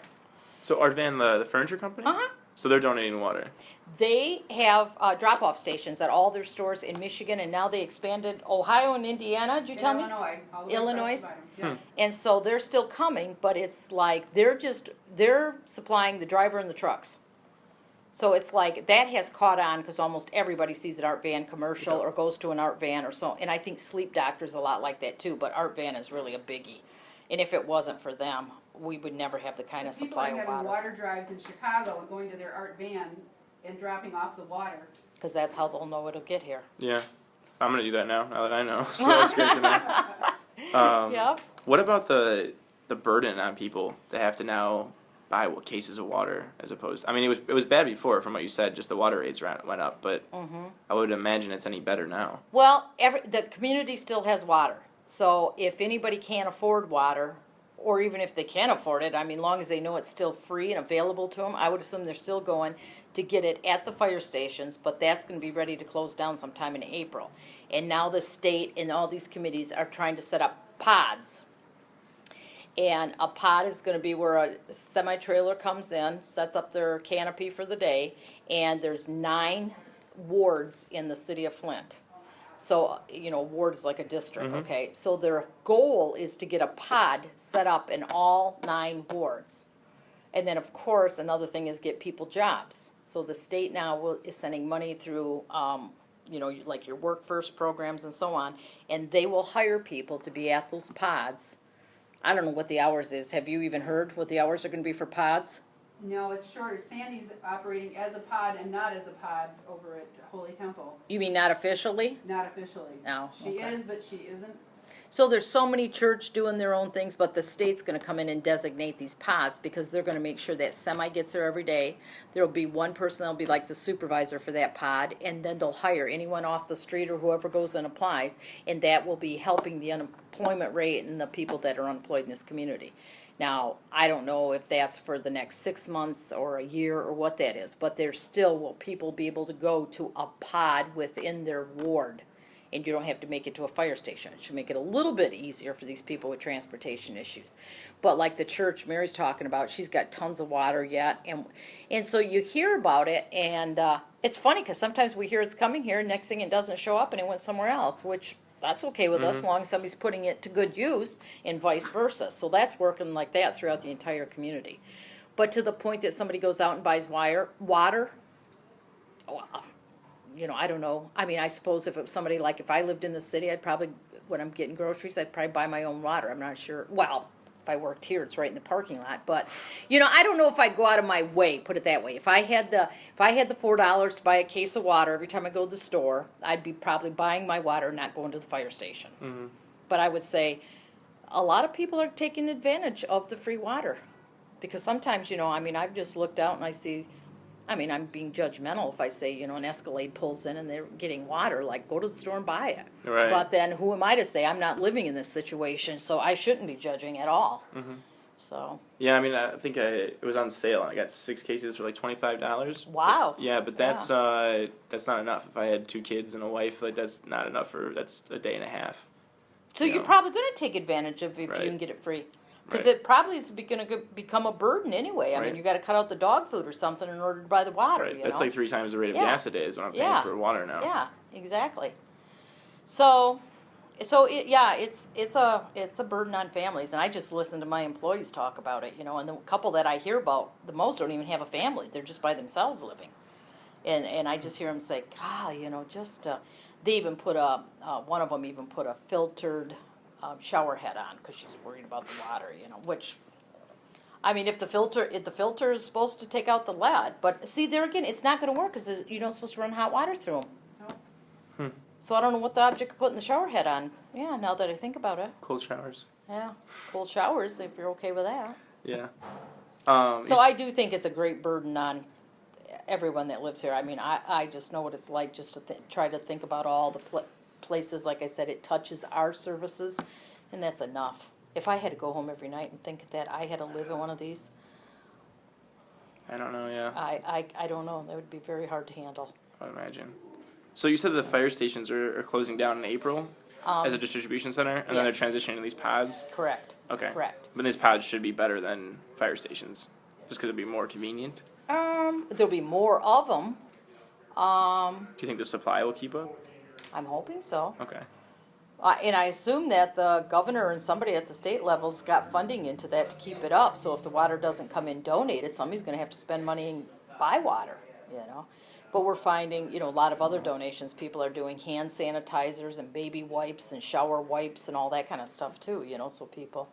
So Art Van, the furniture company? Uh-huh. So they're donating water. They have drop-off stations at all their stores in Michigan, and now they expanded Ohio and Indiana. Did you tell me? Illinois. All the way Illinois? across the bottom. And so they're still coming, but it's like they're supplying the driver and the trucks. So it's like that has caught on because almost everybody sees an Art Van commercial or goes to an Art Van or so. And I think Sleep Doctor's a lot like that too, but Art Van is really a biggie. And if it wasn't for them, we would never have the kind of People supply are of having water. water drives in Chicago and going to their Art Van and dropping off the water. Because that's how they'll know it'll get here. Yeah. I'm going to do that now that I know. So that's great to know. Yep. What about the burden on people that have to now buy cases of water as opposed? I mean, it was bad before, from what you said. Just the water rates went up, but I would imagine it's any better now. Well, the community still has water. So if anybody can't afford water, or even if they can afford it, I mean, long as they know it's still free and available to them, I would assume they're still going to get it at the fire stations, but that's going to be ready to close down sometime in April. And now the state and all these committees are trying to set up pods. And a pod is going to be where a semi-trailer comes in, sets up their canopy for the day, and there's 9 wards in the city of Flint. So, ward is like a district, okay? So their goal is to get a pod set up in all 9 wards. And then, of course, another thing is get people jobs. So the state now is sending money through, like your Work First programs and so on, and they will hire people to be at those pods. I don't know what the hours is. Have you even heard what the hours are going to be for pods? No, it's shorter. Sandy's operating as a pod and not as a pod over at Holy Temple. You mean not officially? Not officially. No, She okay. is, but she isn't. So there's so many church doing their own things, but the state's going to come in and designate these pods because they're going to make sure that semi gets there every day. There'll be one person that'll be like the supervisor for that pod, and then they'll hire anyone off the street or whoever goes and applies, and that will be helping the unemployment rate and the people that are unemployed in this community. Now, I don't know if that's for the next 6 months or a year or what that is, but there still will people be able to go to a pod within their ward. And you don't have to make it to a fire station. It should make it a little bit easier for these people with transportation issues. But like the church Mary's talking about, she's got tons of water yet. And so you hear about it, and it's funny because sometimes we hear it's coming here, and next thing it doesn't show up and it went somewhere else, which that's okay with us as long as somebody's putting it to good use and vice versa. So that's working like that throughout the entire community. But to the point that somebody goes out and buys water, I don't know. I mean, I suppose if it was somebody like if I lived in the city, I'd probably, when I'm getting groceries, I'd probably buy my own water. I'm not sure. Well, if I worked here, it's right in the parking lot. But, I don't know if I'd go out of my way, put it that way. If I had the $4 to buy a case of water every time I go to the store, I'd be probably buying my water and not going to the fire station. Mm-hmm. But I would say a lot of people are taking advantage of the free water. Because sometimes, I've just looked out and I see, I'm being judgmental if I say, an Escalade pulls in and they're getting water, like go to the store and buy it. Right. But then who am I to say I'm not living in this situation, so I shouldn't be judging at all. Mm-hmm. So. Yeah, I think it was on sale and I got 6 cases for like $25. Wow. Yeah, but that's not enough. If I had 2 kids and a wife, like that's not enough that's a day and a half. So you're probably going to take advantage of if you can get it free. Because it probably is going to become a burden anyway. I mean, you got to cut out the dog food or something in order to buy the water. Right. That's like 3 times the rate of gas a day is what I'm paying for water now. Yeah, exactly. So it's a burden on families, and I just listen to my employees talk about it. And the couple that I hear about the most don't even have a family; they're just by themselves living. And I just hear them say, "God, they even put one of them even put a filtered." Shower head on because she's worried about the water, which, if the filter is supposed to take out the lead, but see, there again, it's not going to work because you're not supposed to run hot water through them. No. So I don't know what the object of putting the shower head on. Yeah, now that I think about it. Cold showers. Yeah, cold showers if you're okay with that. Yeah. So I do think it's a great burden on everyone that lives here. I just know what it's like just to try to think about all the places, like I said, it touches our services, and that's enough. If I had to go home every night and think that I had to live in one of these, I don't know, yeah. I don't know. That would be very hard to handle. I would imagine. So you said the fire stations are closing down in April as a distribution center, and then they're transitioning to these pods? Correct. Okay. Correct. But these pods should be better than fire stations. Just because it'd be more convenient? There'll be more of them. Do you think the supply will keep up? I'm hoping so. Okay. And I assume that the governor and somebody at the state level's got funding into that to keep it up. So if the water doesn't come in donated, somebody's going to have to spend money and buy water, you know. But we're finding, a lot of other donations. People are doing hand sanitizers and baby wipes and shower wipes and all that kind of stuff too, so people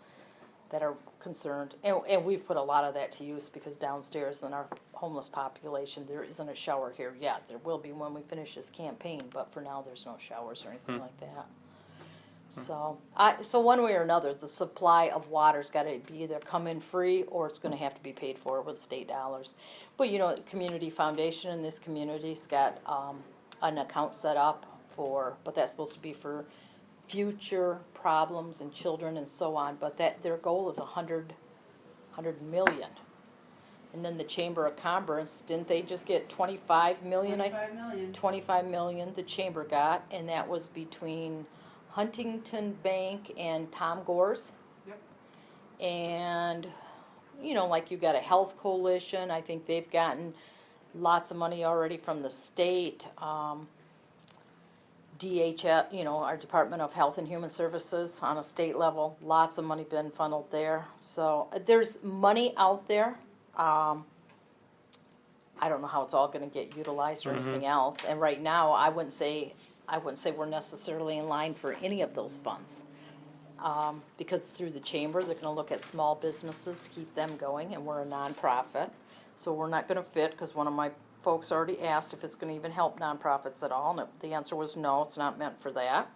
that are concerned. And we've put a lot of that to use because downstairs in our homeless population, there isn't a shower here yet. There will be when we finish this campaign, but for now there's no showers or anything like that. So one way or another, the supply of water's got to be either come in free or it's going to have to be paid for with state dollars. But community foundation in this community's got an account set up but that's supposed to be for future problems and children and so on. But their goal is 100 million. And then the Chamber of Commerce, didn't they just get 25 million? 25 million. 25 million the Chamber got, and that was between Huntington Bank and Tom Gore's. Yep. And, like you got a health coalition. I think they've gotten lots of money already from the state. DHS, our Department of Health and Human Services on a state level, lots of money been funneled there. So there's money out there. I don't know how it's all going to get utilized or anything else. And right now, I wouldn't say we're necessarily in line for any of those funds. Because through the chamber, they're going to look at small businesses to keep them going, and we're a nonprofit. So we're not going to fit, because one of my folks already asked if it's going to even help nonprofits at all, and the answer was no, it's not meant for that.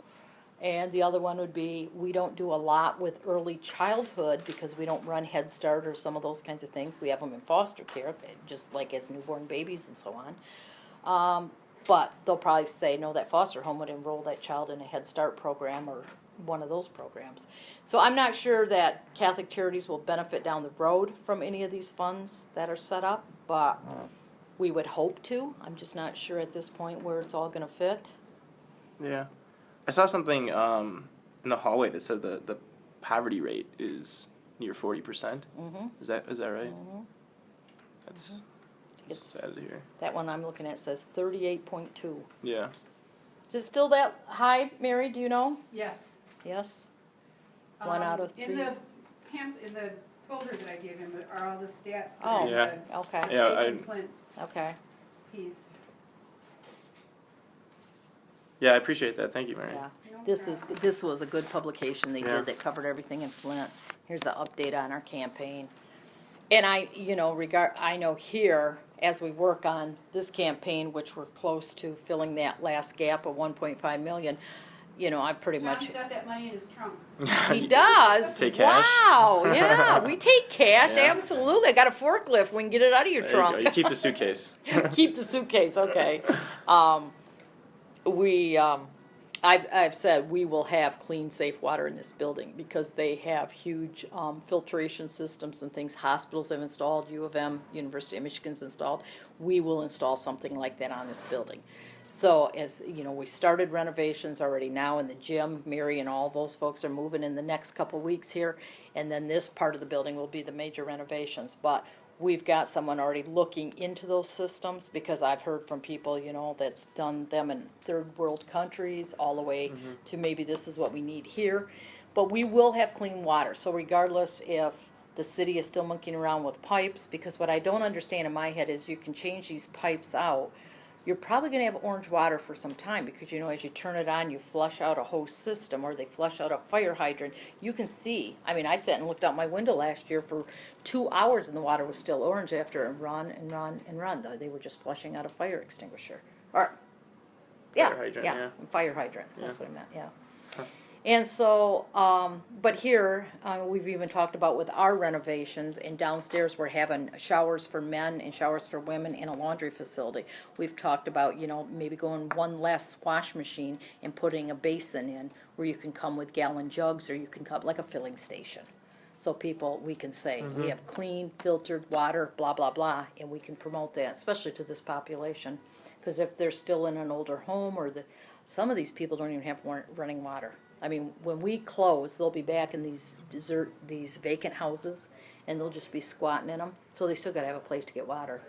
And the other one would be, we don't do a lot with early childhood because we don't run Head Start or some of those kinds of things. We have them in foster care, just like as newborn babies and so on. But they'll probably say, no, that foster home would enroll that child in a Head Start program or one of those programs. So I'm not sure that Catholic Charities will benefit down the road from any of these funds that are set up, but we would hope to. I'm just not sure at this point where it's all going to fit. Yeah. I saw something in the hallway that said the poverty rate is near 40%. Mm-hmm. Is that right? Mm-hmm. That's It's sad to hear. that one I'm looking at says 38.2. Yeah. Is it still that high, Mary? Do you know? Yes. Yes. One out of three. In the folder that I gave him are all the stats. that Oh, are in Yeah. the okay. Yeah, H and Flint Okay. piece. Yeah, I appreciate that. Thank you, Mary. Yeah. No This was a good publication they Yeah. did that covered everything in Flint. Here's the update on our campaign. And I know here, as we work on this campaign, which we're close to filling that last gap of 1.5 million, I pretty much. John's got that money in his trunk. He does. Take cash? Wow. Yeah, we take cash. Yeah. Absolutely. I got a forklift. We can get it out of your There trunk. you go. You keep the suitcase. Keep the suitcase. Okay. I've said we will have clean, safe water in this building because they have huge filtration systems and things. Hospitals have installed. U of M, University of Michigan's installed. We will install something like that on this building. So as we started renovations already now in the gym. Mary and all those folks are moving in the next couple weeks here, and then this part of the building will be the major renovations. But we've got someone already looking into those systems because I've heard from people, that's done them in third world countries all the way to maybe this is what we need here. But we will have clean water. So regardless if the city is still monkeying around with pipes, because what I don't understand in my head is you can change these pipes out. You're probably going to have orange water for some time because, as you turn it on, you flush out a hose system or they flush out a fire hydrant. You can see. I mean, I sat and looked out my window last year for 2 hours and the water was still orange after a run and run and run. They were just flushing out a fire extinguisher. Or, Fire hydrant, yeah. Fire hydrant. That's Yeah. what I meant, yeah. And so, but here, we've even talked about with our renovations, and downstairs we're having showers for men and showers for women and a laundry facility. We've talked about, maybe going one less wash machine and putting a basin in where you can come with gallon jugs or you can come like a filling station. So we can say, we have clean, filtered water, blah, blah, blah, and we can promote that, especially to this population. Because if they're still in an older home some of these people don't even have running water. I mean, when we close, they'll be back in these vacant houses, and they'll just be squatting in them. So they still got to have a place to get water.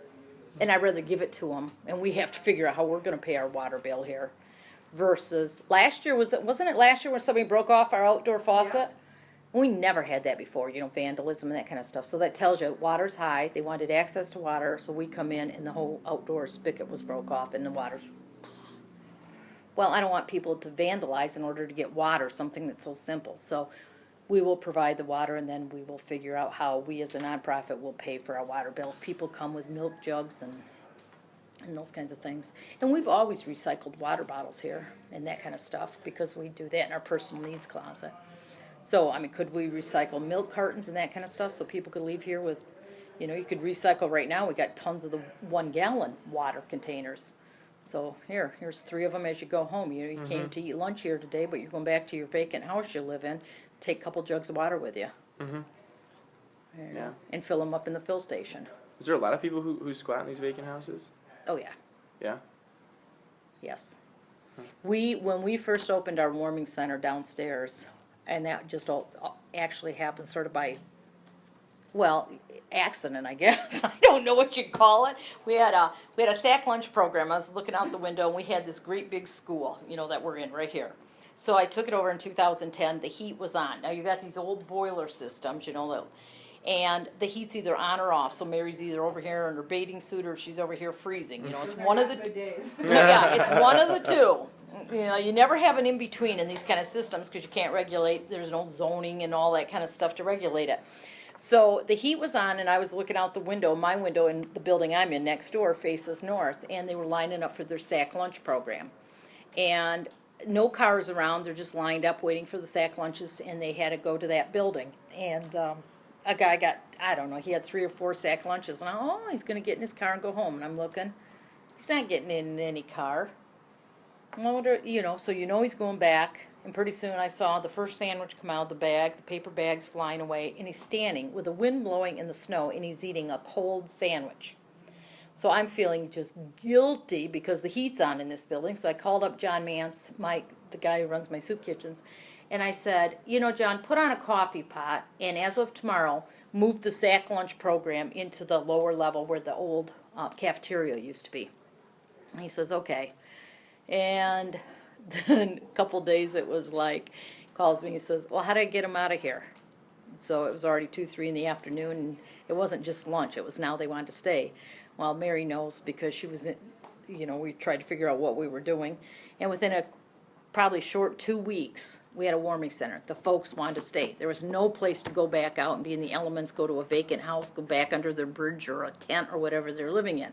And I'd rather give it to them, and we have to figure out how we're going to pay our water bill here. Versus last year, wasn't it last year when somebody broke off our outdoor faucet? Yeah. We never had that before, vandalism and that kind of stuff. So that tells you water's high. They wanted access to water, so we come in and the whole outdoor spigot was broke off and the water's... Well, I don't want people to vandalize in order to get water, something that's so simple. So we will provide the water, and then we will figure out how we as a nonprofit will pay for our water bill. If people come with milk jugs and those kinds of things. And we've always recycled water bottles here and that kind of stuff because we do that in our personal needs closet. So, could we recycle milk cartons and that kind of stuff so people could leave here with, you could recycle right now. We got tons of the 1 gallon water containers. So here's 3 of them as you go home. You came to eat lunch here today, but you're going back to your vacant house you live in. Take a couple jugs of water with you. Yeah. And fill them up in the fill station. Is there a lot of people who squat in these vacant houses? Oh, yeah. Yeah? Yes. When we first opened our warming center downstairs, and that just all actually happened sort of by, accident, I guess. I don't know what you'd call it. We had a sack lunch program. I was looking out the window, and we had this great big school, that we're in right here. So I took it over in 2010. The heat was on. Now you got these old boiler systems, and the heat's either on or off. So Mary's either over here in her bathing suit or she's over here freezing. It's one of the Good days. yeah, it's one of the two. You never have an in between in these kind of systems because you can't regulate. There's no zoning and all that kind of stuff to regulate it. So the heat was on, and I was looking out the window. My window in the building I'm in next door faces north, and they were lining up for their sack lunch program, and no cars around. They're just lined up waiting for the sack lunches, and they had to go to that building. And a guy got, I don't know, he had 3 or 4 sack lunches, and he's going to get in his car and go home. And I'm looking, he's not getting in any car. I wonder, so he's going back. And pretty soon I saw the first sandwich come out of the bag, the paper bag's flying away, and he's standing with the wind blowing in the snow, and he's eating a cold sandwich. So I'm feeling just guilty because the heat's on in this building. So I called up John Mance, the guy who runs my soup kitchens, and I said, John, put on a coffee pot, and as of tomorrow, move the sack lunch program into the lower level where the old cafeteria used to be. And he says, okay. And then a couple days it was like, calls me, he says, well, how do I get him out of here? So it was already 2, 3 in the afternoon, and it wasn't just lunch, it was now they wanted to stay. Well, Mary knows because she was in, we tried to figure out what we were doing. And within a probably short 2 weeks, we had a warming center. The folks wanted to stay. There was no place to go back out and be in the elements, go to a vacant house, go back under their bridge or a tent or whatever they're living in.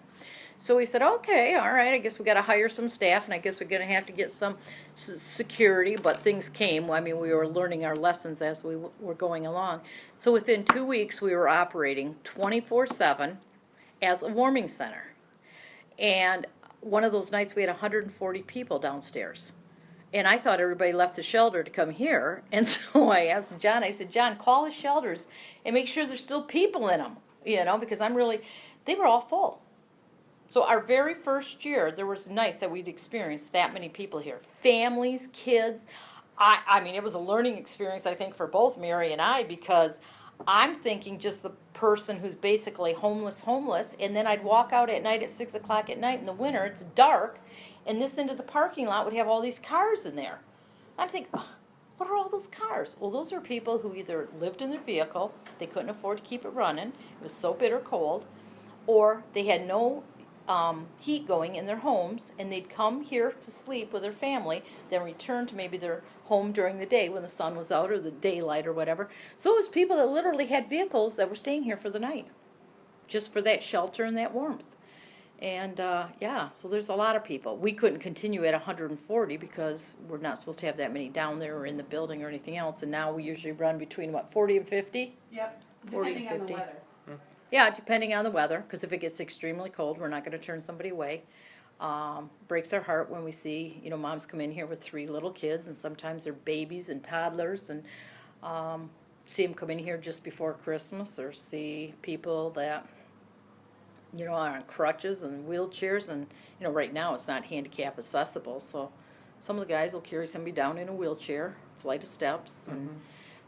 So we said, okay, all right, I guess we got to hire some staff, and I guess we're going to have to get some security, but things came. We were learning our lessons as we were going along. So within 2 weeks, we were operating 24/7 as a warming center. And one of those nights, we had 140 people downstairs. And I thought everybody left the shelter to come here. And so I asked John, I said, John, call the shelters and make sure there's still people in them, because they were all full. So our very first year, there was nights that we'd experienced that many people here. Families, kids. It was a learning experience, I think, for both Mary and I, because I'm thinking just the person who's basically homeless, and then I'd walk out at night at 6 o'clock at night in the winter, it's dark, and this end of the parking lot would have all these cars in there. I'm thinking, what are all those cars? Well, those are people who either lived in their vehicle, they couldn't afford to keep it running, it was so bitter cold, or they had no heat going in their homes, and they'd come here to sleep with their family, then return to maybe their home during the day when the sun was out or the daylight or whatever. So it was people that literally had vehicles that were staying here for the night, just for that shelter and that warmth. And so there's a lot of people. We couldn't continue at 140 because we're not supposed to have that many down there or in the building or anything else, and now we usually run between, 40 and 50? Yep, 40 depending to on the 50. weather. Yeah, depending on the weather, because if it gets extremely cold, we're not going to turn somebody away. Breaks our heart when we see, moms come in here with 3 little kids, and sometimes they're babies and toddlers, and see them come in here just before Christmas, or see people that, are on crutches and wheelchairs, and, right now it's not handicap accessible, so some of the guys will carry somebody down in a wheelchair, flight of steps, and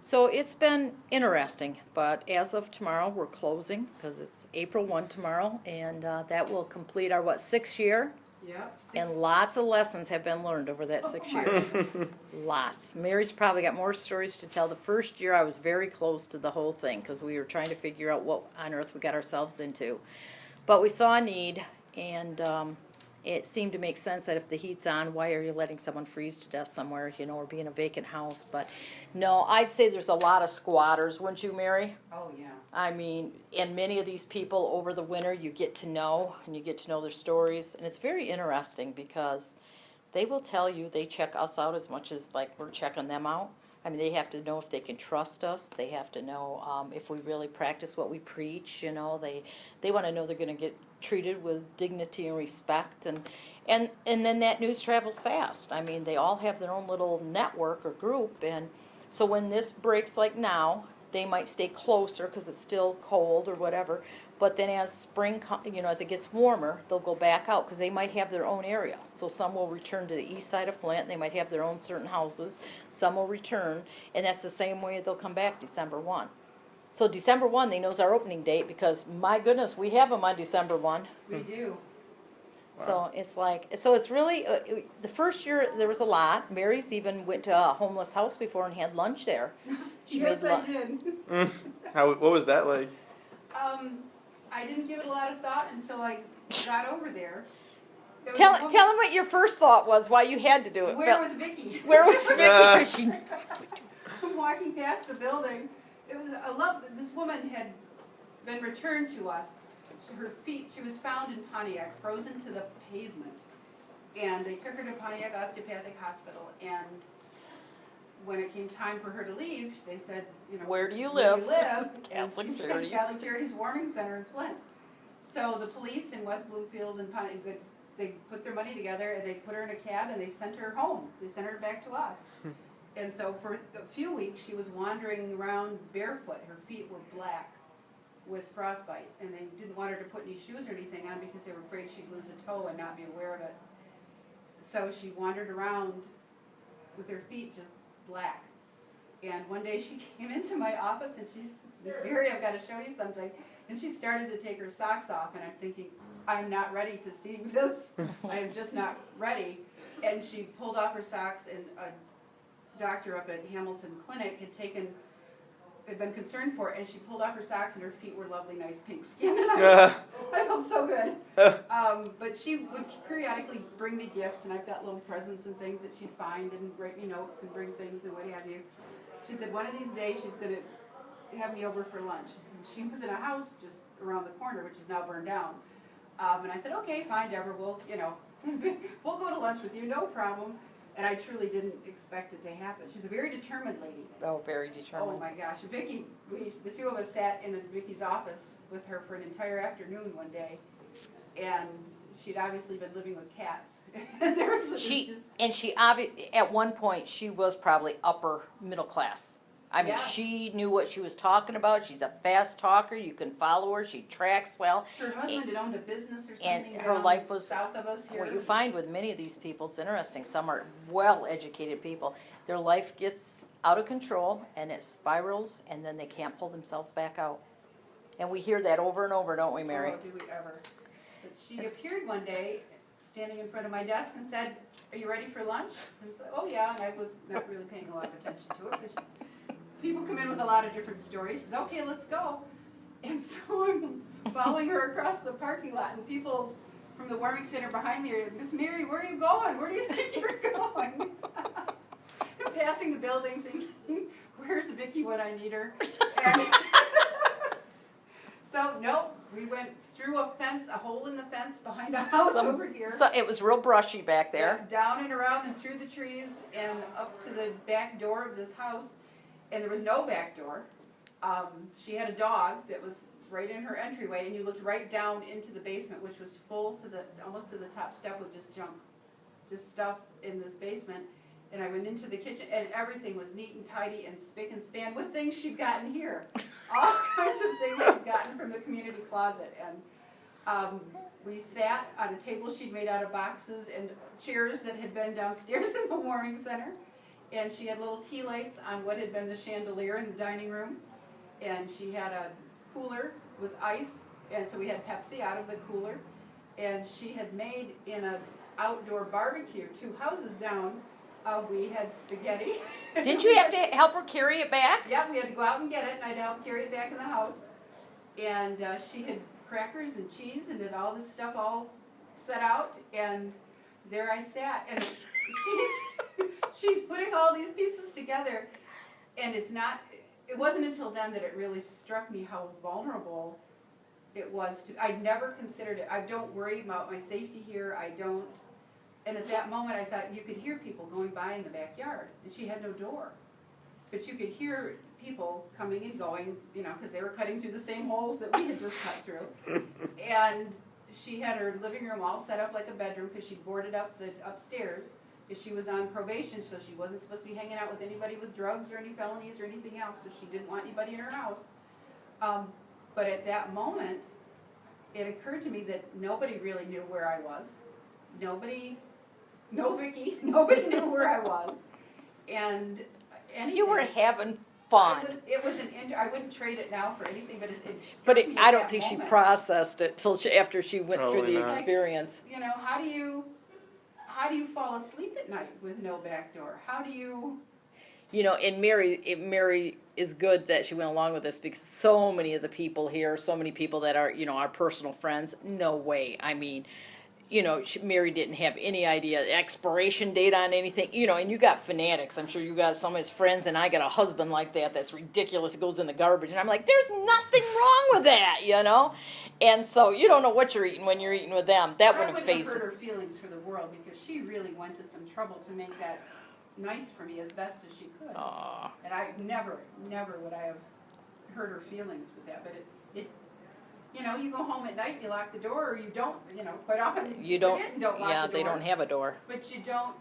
So it's been interesting, but as of tomorrow, we're closing because it's April 1 tomorrow, and that will complete our, 6th year? Yep. And lots of lessons have been learned over that 6 years. Lots. Mary's probably got more stories to tell. The first year I was very close to the whole thing because we were trying to figure out what on earth we got ourselves into. But we saw a need, and it seemed to make sense that if the heat's on, why are you letting someone freeze to death somewhere, or be in a vacant house? But no, I'd say there's a lot of squatters, wouldn't you, Mary? Oh, yeah. I mean, and many of these people over the winter you get to know, and you get to know their stories, and it's very interesting because they will tell you they check us out as much as like we're checking them out. I mean, they have to know if they can trust us. They have to know if we really practice what we preach. They want to know they're going to get treated with dignity and respect, and then that news travels fast. I mean, they all have their own little network or group, and so when this breaks like now, they might stay closer because it's still cold or whatever. But then as spring, as it gets warmer, they'll go back out because they might have their own area. So some will return to the east side of Flint. They might have their own certain houses. Some will return, and that's the same way they'll come back December 1. So December 1, they knows our opening date because, my goodness, we have them on December 1. We do. So it's like, it's really, the first year there was a lot. Mary's even went to a homeless house before and had lunch there. Yes, I did. What was that like? I didn't give it a lot of thought until I got over there. Tell them what your first thought was, why you had to do it. Where was Vicki? Where was Vicki? 'Cause she... I'm walking past the building. This woman had been returned to us. Her feet, she was found in Pontiac, frozen to the pavement. And they took her to Pontiac Osteopathic Hospital, and when it came time for her to leave, they said, where do you live? Catholic Charities. Catholic Charities Warming Center in Flint. So the police in West Bloomfield and Pontiac, they put their money together and they put her in a cab and they sent her home. They sent her back to us. And so for a few weeks she was wandering around barefoot. Her feet were black with frostbite, and they didn't want her to put any shoes or anything on because they were afraid she'd lose a toe and not be aware of it. So she wandered around with her feet just black. And one day she came into my office and she says, "Miss Mary, I've got to show you something." And she started to take her socks off, and I'm thinking, I'm not ready to see this. I am just not ready. And she pulled off her socks, and a doctor up at Hamilton Clinic had been concerned for it, and she pulled off her socks, and her feet were lovely, nice pink skin. And I felt so good. But she would periodically bring me gifts, and I've got little presents and things that she'd find and write me notes and bring things and what have you. She said one of these days she's going to have me over for lunch. And she was in a house just around the corner, which is now burned down. And I said, okay, fine, Deborah, we'll go to lunch with you, no problem. And I truly didn't expect it to happen. She was a very determined lady. Oh, very determined. Oh my gosh, Vicki, the two of us sat in Vicki's office with her for an entire afternoon one day, and she'd obviously been living with cats. At one point she was probably upper middle class. I mean, yeah. She knew what she was talking about. She's a fast talker. You can follow her. She tracks well. Her husband had owned a business or something. And her life was south of us here. What you find with many of these people, it's interesting. Some are well-educated people. Their life gets out of control and it spirals, and then they can't pull themselves back out. And we hear that over and over, don't we, Mary? Oh, do we ever? But she appeared one day, standing in front of my desk, and said, "Are you ready for lunch?" And I said, "Oh yeah," and I was not really paying a lot of attention to it because people come in with a lot of different stories. She says, "Okay, let's go." And so I'm following her across the parking lot, and people from the warming center behind me are, "Miss Mary, where are you going? Where do you think you're going?" I'm passing the building thinking, where's Vicki when I need her? And so, nope, we went through a fence, a hole in the fence behind a house over here. So it was real brushy back there. Yeah, down and around and through the trees and up to the back door of this house. And there was no back door. She had a dog that was right in her entryway, and you looked right down into the basement, which was full to almost to the top step with just junk, just stuff in this basement. And I went into the kitchen, and everything was neat and tidy and spick and span with things she'd gotten here. All kinds of things she'd gotten from the community closet. And we sat on a table she'd made out of boxes and chairs that had been downstairs in the warming center. and she had little tea lights on what had been the chandelier in the dining room, and she had a cooler with ice, and so we had Pepsi out of the cooler, and she had made in an outdoor barbecue 2 houses down. We had spaghetti. Didn't you have to help her carry it back? Yeah, we had to go out and get it, and I'd help carry it back in the house. And she had crackers and cheese and did all this stuff all set out, and there I sat, and she's putting all these pieces together, and it wasn't until then that it really struck me how vulnerable it was I'd never considered it. I don't worry about my safety here, and at that moment I thought you could hear people going by in the backyard, and she had no door, but you could hear people coming and going, because they were cutting through the same holes that we had just cut through. And she had her living room all set up like a bedroom because she boarded up the upstairs. She was on probation, so she wasn't supposed to be hanging out with anybody with drugs or any felonies or anything else, so she didn't want anybody in her house. But at that moment, it occurred to me that nobody really knew where I was. No Vicki, nobody knew where I was. And anything. You were having fun. I wouldn't trade it now for anything, but I don't think she processed it till after she went through Probably the not. experience. How do you fall asleep at night with no back door? How do you? And Mary is good that she went along with this because so many of the people here, so many people that are, our personal friends, no way. I mean, Mary didn't have any idea, expiration date on anything, and you got fanatics. I'm sure you got some of his friends, and I got a husband like that's ridiculous. It goes in the garbage. And I'm like, there's nothing wrong with that, And so you don't know what you're eating when you're eating with them. That wouldn't phase hurt her feelings for the world because she really went to some trouble to make that nice for me as best as she could. Aww. And I never would I have hurt her feelings with that. But it you go home at night, you lock the door, or you don't. Quite often You don't. forget and don't lock the door. They don't have a door. But you don't.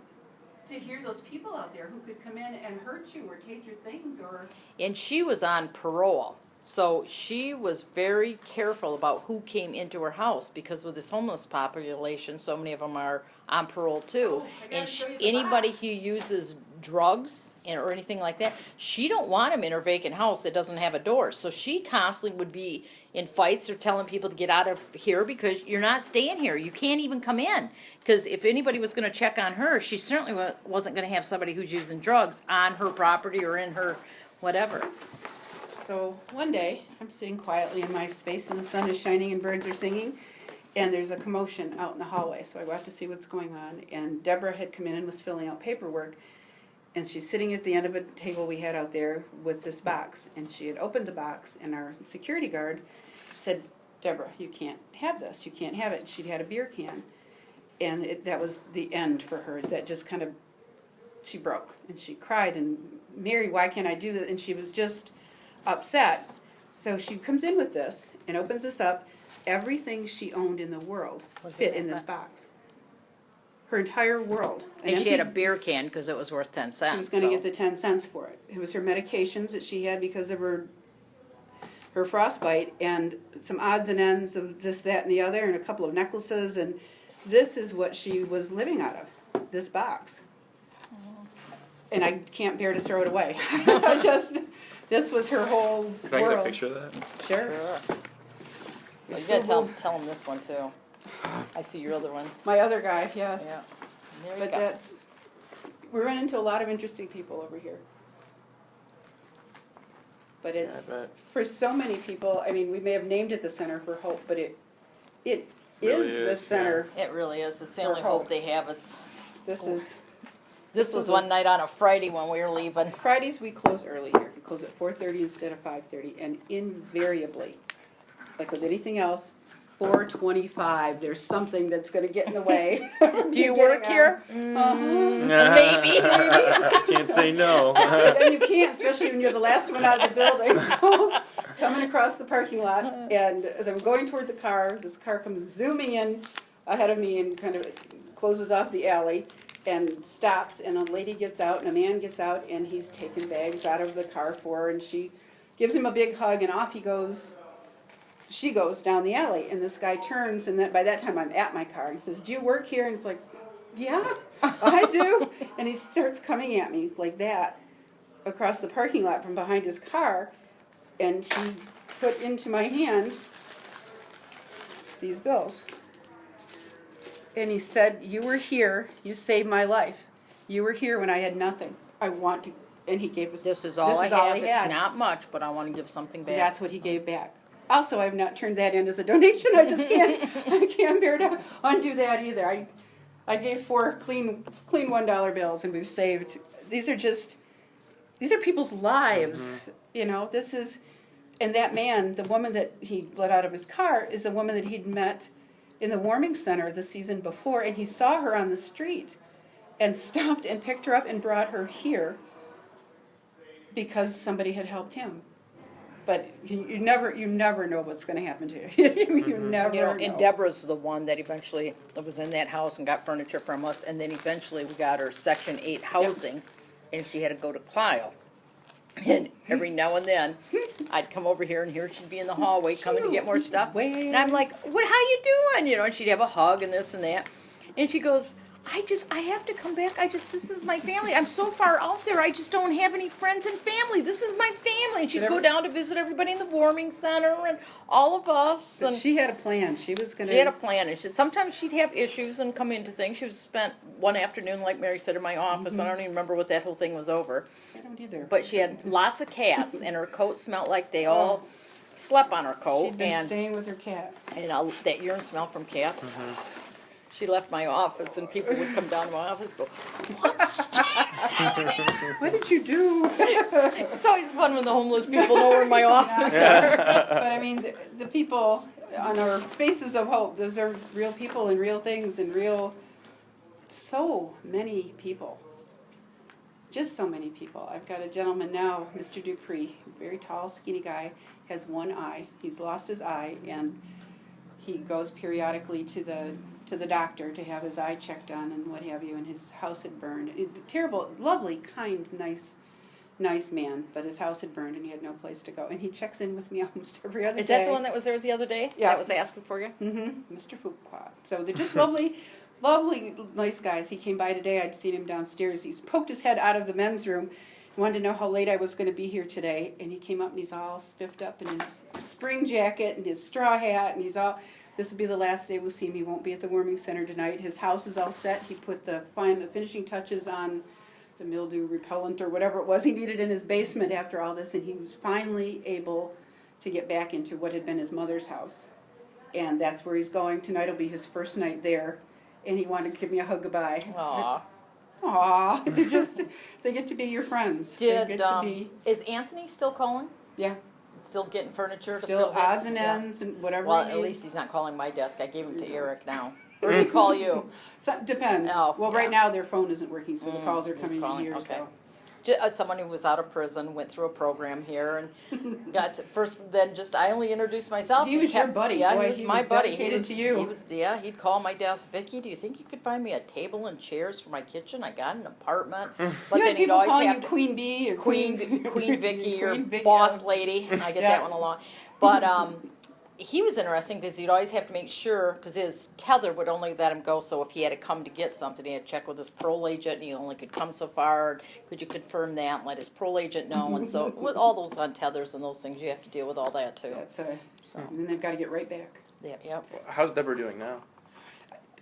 To hear those people out there who could come in and hurt you or take your things or. And she was on parole. So she was very careful about who came into her house because with this homeless population, so many of them are on parole too. And anybody who uses drugs or anything like that, she don't want them in her vacant house that doesn't have a door. So she constantly would be in fights or telling people to get out of here because you're not staying here. You can't even come in. Because if anybody was going to check on her, she certainly wasn't going to have somebody who's using drugs on her property or in her whatever. So one day, I'm sitting quietly in my space and the sun is shining and birds are singing, and there's a commotion out in the hallway. So I go out to see what's going on, and Deborah had come in and was filling out paperwork, and she's sitting at the end of a table we had out there with this box, and she had opened the box, and our security guard said, Deborah, you can't have this, you can't have it. She'd had a beer can, and that was the end for her. That just kind of, she broke, and she cried, and Mary, why can't I do that? And she was just upset. So she comes in with this and opens this up. Everything she owned in the world fit in this box. Her entire world. And she had a beer can because it was worth 10 cents. She was going to get the 10 cents for it. It was her medications that she had because of her frostbite and some odds and ends of this, that, and the other, and a couple of necklaces. And this is what she was living out of, this box. And I can't bear to throw it away. This was her whole world. Can I get a picture of that? Sure. Well, you gotta tell him this one too. I see your other one. My other guy, yes. Yeah. But we run into a lot of interesting people over here. But it's, for so many people, I mean, we may have named it the Center for Hope, but it Really is the center. It really is. It's the For only hope. hope they have. This was one night on a Friday when we were leaving. Fridays we close early here. We close at 4:30 instead of 5:30, and invariably, like with anything else, 4:25. There's something that's going to get in the way. Do you work here? Maybe. Can't say no. And you can't, especially when you're the last one out of the building. So coming across the parking lot, and as I'm going toward the car, this car comes zooming in ahead of me and kind of closes off the alley. And stops, and a lady gets out, and a man gets out, and he's taking bags out of the car for her, and she gives him a big hug, and off he goes. She goes down the alley, and this guy turns, and by that time I'm at my car. He says, "Do you work here?" And it's like, Yeah, I do. And he starts coming at me like that across the parking lot from behind his car. And he put into my hand these bills. And he said, you were here, you saved my life. You were here when I had nothing. I want to, and he gave us, This is all I have. It's not much, but I want to give something back. That's what he gave back. Also, I've not turned that in as a donation. I just I can't bear to undo that either. I gave 4 clean $1 bills, and we've saved. These are people's lives. You know, this is, and that man, the woman that he let out of his car, is a woman that he'd met in the warming center the season before, and he saw her on the street and stopped and picked her up and brought her here because somebody had helped him. But you never know what's going to happen to you. You never know. And Deborah's the one that eventually was in that house and got furniture from us, and then eventually we got her Section 8 housing, and she had to go to Kyle. And every now and then, I'd come over here, and here she'd be in the hallway coming to get more stuff. And I'm like, "What? How you doing?" You know, and she'd have a hug and this and that. And she goes, I have to come back. This is my family. I'm so far out there. I just don't have any friends and family. This is my family. And she'd go down to visit everybody in the warming center and all of us. But And she had a plan. She was going to. she had a plan. And sometimes she'd have issues and come into things. She was spent one afternoon, like Mary said, in my office. I don't even remember what that whole thing was over. I don't either. But she had lots of cats, and her coat smelled like they all slept on her coat. She'd been staying with her cats. And that urine smell from cats. She left my office, and people would come down to my office and go, What did you do? it's always fun when the homeless people know we're in my office are. But I mean, the people on our Faces of Hope, those are real people and real things and so many people. Just so many people. I've got a gentleman now, Mr. Dupree, very tall, skinny guy, has one eye. He's lost his eye, and he goes periodically to the doctor to have his eye checked on and what have you, and his house had burned. Terrible, lovely, kind, nice man, but his house had burned and he had no place to go. And he checks in with me almost every other day. Is that the one that was there the other day? Yeah. That was asking for you? Mm-hmm. Mr. Fuqua. So they're just lovely, nice guys. He came by today. I'd seen him downstairs. He's poked his head out of the men's room, wanted to know how late I was going to be here today. And he came up and he's all spiffed up in his spring jacket and his straw hat, and he's all... This will be the last day we'll see him. He won't be at the warming center tonight. His house is all set. He put the finishing touches on the mildew repellent or whatever it was he needed in his basement after all this, and he was finally able to get back into what had been his mother's house. And that's where he's going. Tonight will be his first night there, and he wanted to give me a hug goodbye. Aw. They get to be your friends. Is Anthony still calling? Yeah. Still getting furniture to Still fill odds and ends and whatever. Well, at least he's not calling my desk. I gave him to Eric now. Or does he call you? So, depends. Oh, well, right now their phone isn't working, so the calls are coming in here. Okay. So. Someone who was out of prison went through a program here and got to first. Then I only introduced myself. He was your buddy. Yeah, Boy, he was my buddy. Dedicated to you. He'd call my desk. Vicki, do you think you could find me a table and chairs for my kitchen? I got an apartment. But you then he'd people always calling have you Queen Bee or Queen Vicki or Queen Vicky, Boss Lady. I get Yeah. that one along. But he was interesting because he'd always have to make sure, because his tether would only let him go, so if he had to come to get something, he had to check with his parole agent, and he only could come so far. Could you confirm that and let his parole agent know? And so with all those on tethers and those things, you have to deal with all that too. That's and then they've got to get right back. Yeah, yep. How's Deborah doing now?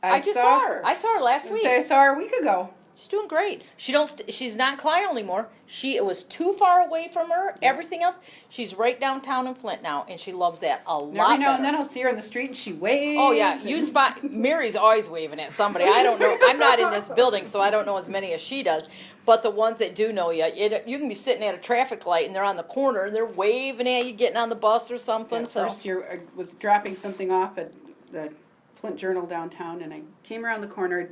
I just saw her. I saw her last week. I saw her a week ago. She's doing great. She's not in Clio anymore. It was too far away from her. Everything else. She's right downtown in Flint now, and she loves that a lot. Every now and then I'll see her in the street and she waves. Oh yeah, Mary's always waving at somebody. I don't know. I'm not in this building, so I don't know as many as she does. But the ones that do know you, you can be sitting at a traffic light and they're on the corner and they're waving at you, getting on the bus or something. First year I was dropping something off at the Flint Journal downtown, and I came around the corner.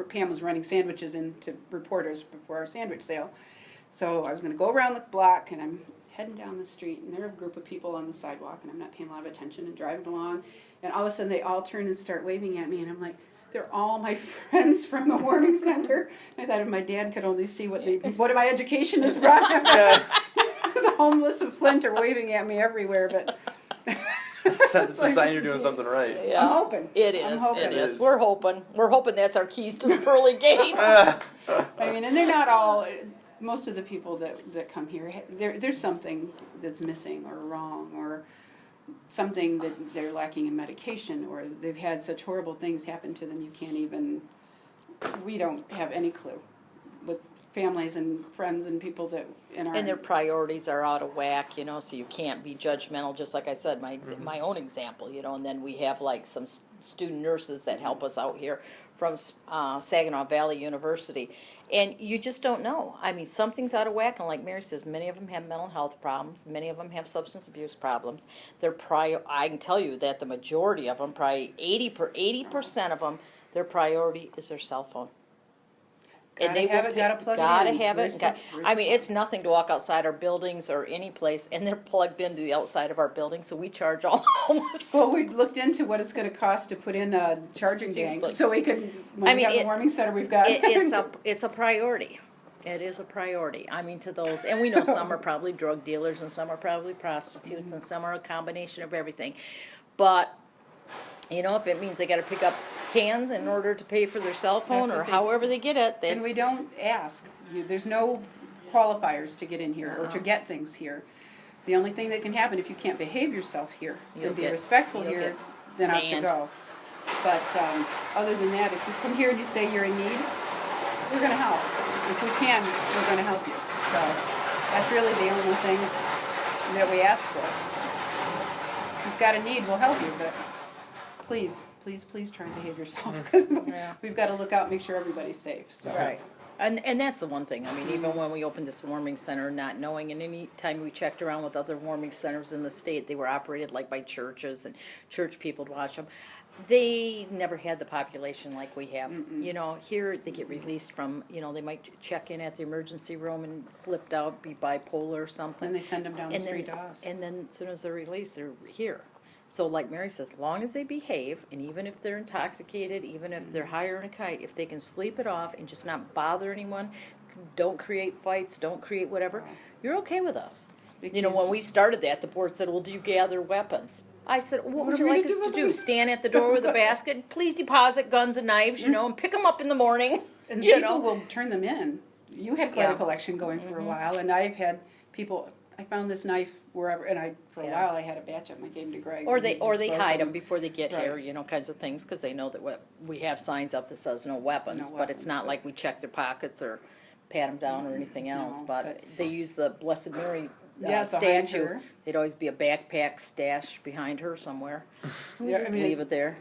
Pam was running sandwiches into reporters before our sandwich sale. So I was going to go around the block, and I'm heading down the street, and there are a group of people on the sidewalk, and I'm not paying a lot of attention and driving along. And all of a sudden, they all turn and start waving at me, and I'm like, they're all my friends from the warming center. I thought if my dad could only see what my education has brought. The homeless of Flint are waving at me everywhere, but... It's a sign you're doing something right. Yeah. I'm hoping. It I'm is. hoping. It is. is. We're hoping. We're hoping that's our keys to the pearly gates. I mean, and they're not all. Most of the people that come here, there's something that's missing or wrong, or something that they're lacking in medication, or they've had such horrible things happen to them. You can't even. We don't have any clue with families and friends and people that in our. And their priorities are out of whack, you know, so you can't be judgmental, just like I said, my own example, you know, and then we have like some student nurses that help us out here from Saginaw Valley University, and you just don't know. I mean, something's out of whack, and like Mary says, many of them have mental health problems, many of them have substance abuse problems. I can tell you that the majority of them, probably 80% of them, their priority is their cell phone. Gotta have it, gotta plug it in. Gotta have Where's it. the- I mean, it's nothing to walk outside our buildings or any place, and they're plugged into the outside of our building, so we charge all homeless. Well, we looked into what it's going to cost to put in a charging bank, Like- so we could. When I we mean, have the warming center, we've got. It's a priority. It is a priority. I mean, to those, and we know some are probably drug dealers, and some are probably prostitutes, and some are a combination of everything. But, you know, if it means they gotta pick up cans in order to pay for their cell phone, That's or what they however they get it, And we that's, don't ask. There's no qualifiers to get in here or to No. get things here. The only thing that can happen if you can't behave yourself here You'll and be get- respectful you'll here, get then out to banned. go. But other than that, if you come here and you say you're in need, we're going to help. If we can, we're going to help you. So that's really the only thing that we ask for. If you've got a need, we'll help you, but please try and behave yourself, because Yeah. we've got to look out and make sure everybody's safe. So. right. And that's the one thing, I mean, even when we opened this warming center, not knowing, and any time we checked around with other warming centers in the state, they were operated like by churches, and church people would watch them. They never had the population like we have. You know, here they get released from, you know, they might check in at the emergency room and flipped out, be bipolar or something. Then they send them down the And street to then, us. and then as soon as they're released, they're here. So like Mary says, as long as they behave, and even if they're intoxicated, even if they're higher in a kite, if they can sleep it off and just not bother anyone, don't create fights, don't create whatever, you're okay with us. You know, Because- when we started that, the board said, well, do you gather weapons? I said, what would are you we like gonna us do to with do? them? Stand at the door with a basket? Please deposit guns and knives, you know, and pick them up in the morning. And you people know? will turn them in. You had quite Yeah. a collection going for a while, and I've had people. I found this knife wherever, and for a Yeah. while I had a batch of them. I gave them to Greg. Or and they he or they disposed hide of them before they get here, Right. you know, kinds of things, because they know that we have signs up that says no weapons, No but it's weapons, not but- like we check their pockets or pat them down or anything else. No, But but- they use the Blessed Mary Yeah, behind statue. her. There'd always be a backpack stash behind her somewhere. We Yeah, I just mean, leave it there.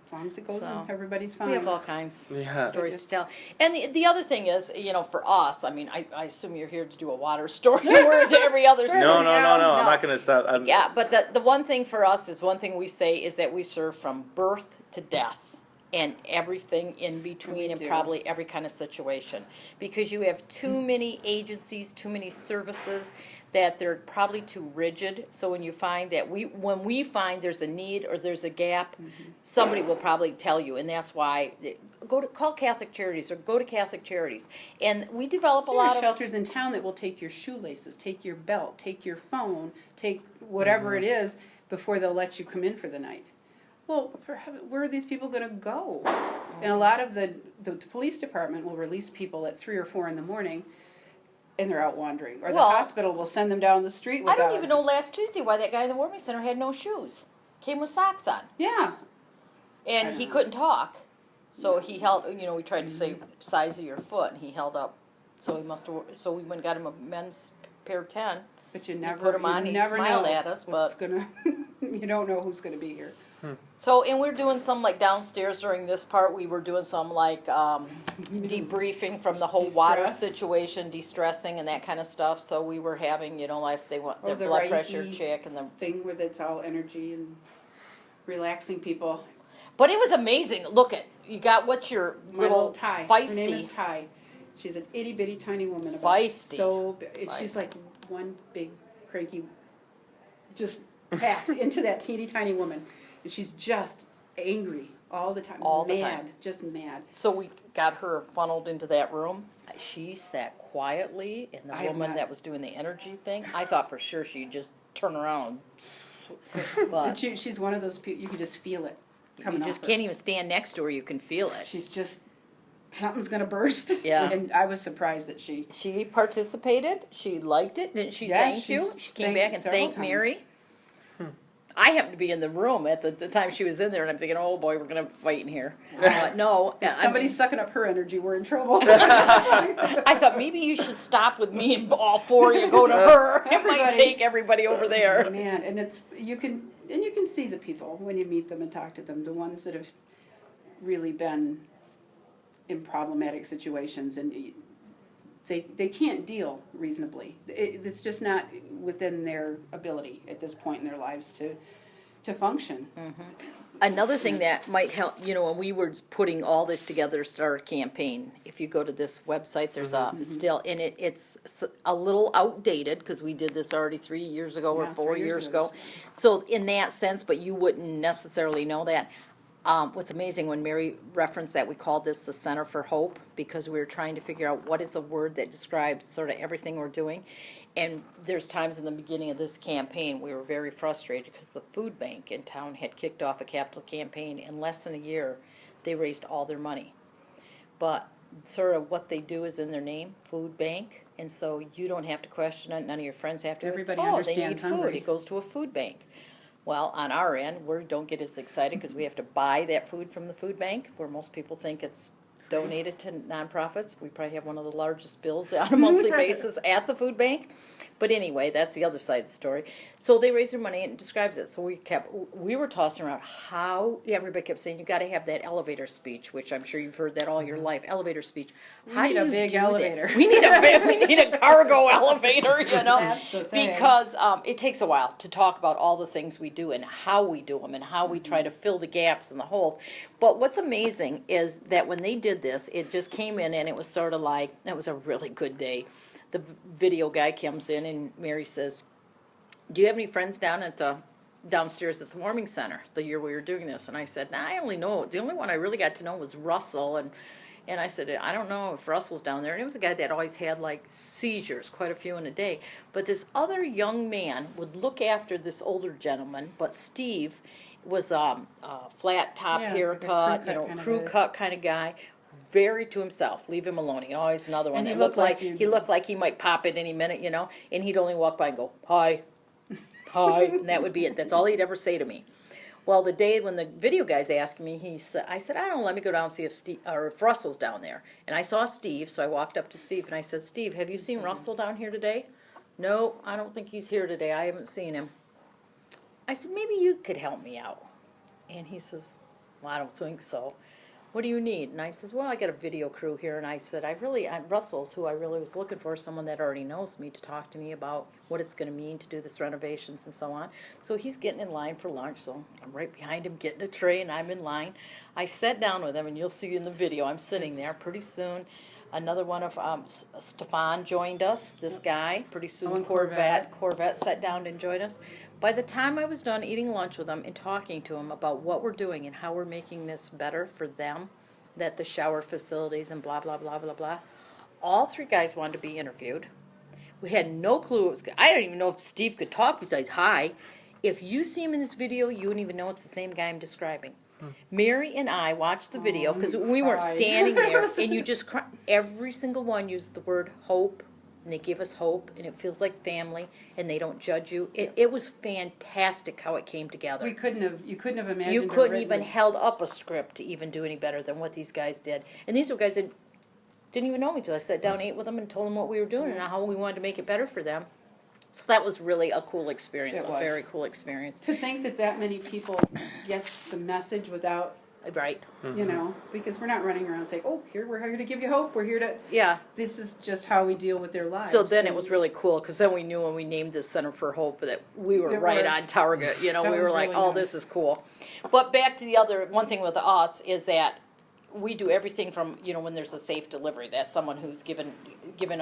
As long as it goes So, in, everybody's fine. We have all kinds Yeah. of stories to Just- tell. And the other thing is, you know, for us, I mean, I assume you're here to do a water story. We're into every other story. No, no, no, no. No. I'm not gonna stop. Yeah, but the one thing for us is, one thing we say is that we serve from birth to death and everything in between, We and do. probably every kind of situation. Because you have too many agencies, too many services, that they're probably too rigid. So when you find that when we find there's a need or there's a gap, somebody will probably tell you, and that's why call Catholic Charities or go to Catholic Charities. And we develop a There lot are of shelters in town that will take your shoelaces, take your belt, take your phone, take whatever it is before they'll let you come in for the night. Well, where are these people going to go? And a lot of the police department will release people at 3 or 4 in the morning, and they're out wandering. Or Well, the hospital will send them down the street I without. don't even know last Tuesday why that guy in the warming center had no shoes. Came with socks on. Yeah, And I he know. couldn't talk. So he held, you know, we tried to say size of your foot, and he held up. So so we went and got him a men's pair of 10. but you never, put 'em on, you he never smiled know at us, what's but- gonna. You don't know who's going to be here. So, and we're doing some, like, downstairs during this part, we were doing some, like, debriefing from the whole water De-stress. situation, de-stressing and that kind of stuff. So we were having, you know, like, they want Or their the blood pressure Reiki check and the. Thing where it's all energy and relaxing people. But it was amazing. Look at, you got what your My little little Ty. feisty. Her name is Ty. She's an itty bitty tiny woman. About Feisty. She's Feisty. like one big cranky, just packed into that teeny tiny woman, and she's just angry all the time. All the mad, time. just mad. So we got her funneled into that room. She sat quietly, and the I have woman not- that was doing the energy thing, I thought for sure she'd just turn around and But She's one of those people, you can just feel it coming you off just her. can't even stand next to her. You can feel it. She's just, something's gonna burst. Yeah. And I was surprised that she, She participated. She liked it. Didn't she Yes, thank you? she's She came thanked back and several thanked times. Mary. I happened to be in the room at the time she was in there, and I'm thinking, oh boy, we're going to fight in here. No. if somebody's sucking up her energy, we're in trouble. I thought maybe you should stop with me and all four of you go to her. It might Everybody. take everybody over there. Man, and you can see the people when you meet them and talk to them, the ones that have really been in problematic situations, and they can't deal reasonably. It's just not within their ability at this point in their lives to function. Another thing that might help, when we were putting all this together, start a campaign, if you go to this website, there's still, and it's a little outdated, because we did this already 3 years ago or Yeah, 4 3 years years ago. ago. So in that sense, but you wouldn't necessarily know that. What's amazing, when Mary referenced that, we called this the Center for Hope, because we were trying to figure out what is a word that describes sort of everything we're doing. And there's times in the beginning of this campaign we were very frustrated because the food bank in town had kicked off a capital campaign. In less than a year, they raised all their money. But sort of what they do is in their name, food bank. And so you don't have to question it. None of your friends have to. Everybody They understands need food. hungry. It goes to a food bank. Well, on our end, we don't get as excited because we have to buy that food from the food bank, where most people think it's donated to nonprofits. We probably have one of the largest bills on a monthly basis at the food bank. But anyway, that's the other side of the story. So they raised their money and it describes it. So we were tossing around how, everybody kept saying, you got to have that elevator speech, which I'm sure you've heard that all your life, elevator speech. How need do a you big do that? elevator. We need a cargo elevator, That's the thing. because it takes a while to talk about all the things we do and how we do them and how we try to fill the gaps and the holes. But what's amazing is that when they did this, it just came in and it was sort of like, it was a really good day. The video guy comes in and Mary says, do you have any friends downstairs at the warming center the year we were doing this? And I said, nah, I only know, the only one I really got to know was Russell. And I said, I don't know if Russell's down there. And it was a guy that always had like seizures, quite a few in a day. But this other young man would look after this older gentleman, but Steve was a flat top Yeah, haircut, like a crew cut kind of crew guy. cut kind of guy. Very to himself. Leave him alone. He always another one. And he that looked like he looked like he might pop at any minute, and he'd only walk by and go, hi, hi, and that would be it. That's all he'd ever say to me. Well, the day when the video guys asked me, I said, I don't know, let me go down and see if Russell's down there. And I saw Steve, so I walked up to Steve and I said, Steve, have you seen Russell down here today? No, I don't think he's here today. I haven't seen him. I said, maybe you could help me out. And he says, well, I don't think so. What do you need? And I says, well, I got a video crew here. And I said, Russell's who I really was looking for, someone that already knows me to talk to me about what it's going to mean to do this renovations and so on. So he's getting in line for lunch. So I'm right behind him getting a tray and I'm in line. I sat down with him and you'll see in the video, I'm sitting there pretty soon. Another one of Stefan joined us, this guy. Pretty soon and Corvette sat down and joined us. By the time I was done eating lunch with him and talking to him about what we're doing and how we're making this better for them, that the shower facilities and blah, blah, blah, blah, blah, all three guys wanted to be interviewed. We had no clue it was good. I don't even know if Steve could talk besides hi. If you see him in this video, you wouldn't even know it's the same guy I'm describing. Mary and I watched the video because we weren't cried. standing there, and you just cry. Every single one used the word hope, and they give us hope, and it feels like family, and they don't judge you. It was fantastic how it came together. You couldn't have imagined. You or couldn't written even it. held up a script to even do any better than what these guys did. And these were guys that didn't even know me until I sat down, ate with them, and told them what we were doing and how we wanted to make it better for them. So that was really a cool experience, It a was. very cool experience. To think that many people get the message without, Right. because we're not running around saying, oh, we're here to give you hope, we're here to, Yeah. this is just how we deal with their lives. So then it was really cool because then we knew when we named this Center for Hope that we were It right worked. on target. We That were was like, really oh, nice. this is cool. But back to the other one thing with us is that we do everything from when there's a safe delivery. That's someone who's given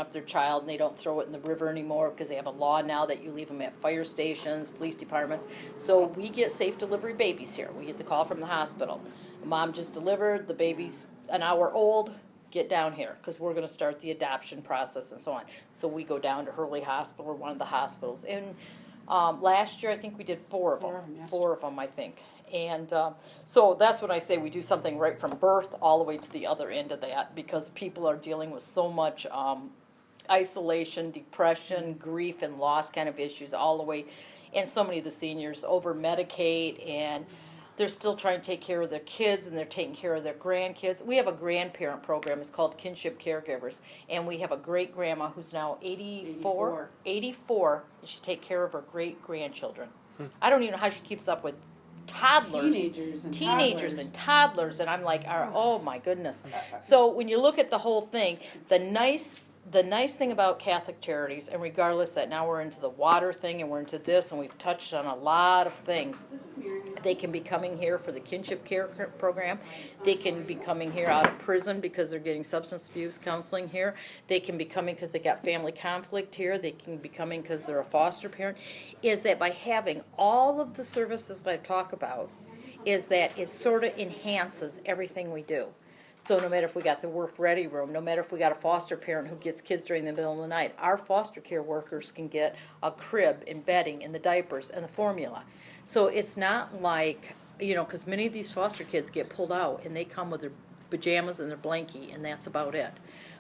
up their child and they don't throw it in the river anymore because they have a law now that you leave them at fire stations, police departments. So we get safe delivery babies here. We get the call from the hospital. Mom just delivered, the baby's an hour old, get down here because we're going to start the adoption process and so on. So we go down to Hurley Hospital or one of the hospitals. And Last year, I think we did 4 of them. Four of 'em, yes. 4 of them, I think. And so that's when I say we do something right from birth all the way to the other end of that, because people are dealing with so much isolation, depression, grief, and loss kind of issues all the way. And so many of the seniors over-medicate, and they're still trying to take care of their kids, and they're taking care of their grandkids. We have a grandparent program. It's called Kinship Caregivers. And we have a great-grandma who's now 84. 84, and she's taking care of her great-grandchildren. I don't even know how she keeps up with toddlers. Teenagers And toddlers. And I'm like, oh my goodness. So when you look at the whole thing, the nice thing about Catholic Charities, and regardless that now we're into the water thing and we're into this, and we've touched on a lot of things, they can be coming here for the kinship care program. They can be coming here out of prison because they're getting substance abuse counseling here. They can be coming because they got family conflict here. They can be coming because they're a foster parent. Is that by having all of the services that I talk about, is that it sort of enhances everything we do. So no matter if we got the work ready room, no matter if we got a foster parent who gets kids during the middle of the night, our foster care workers can get a crib and bedding and the diapers and the formula. So it's not like, because many of these foster kids get pulled out and they come with their pajamas and their blankie and that's about it.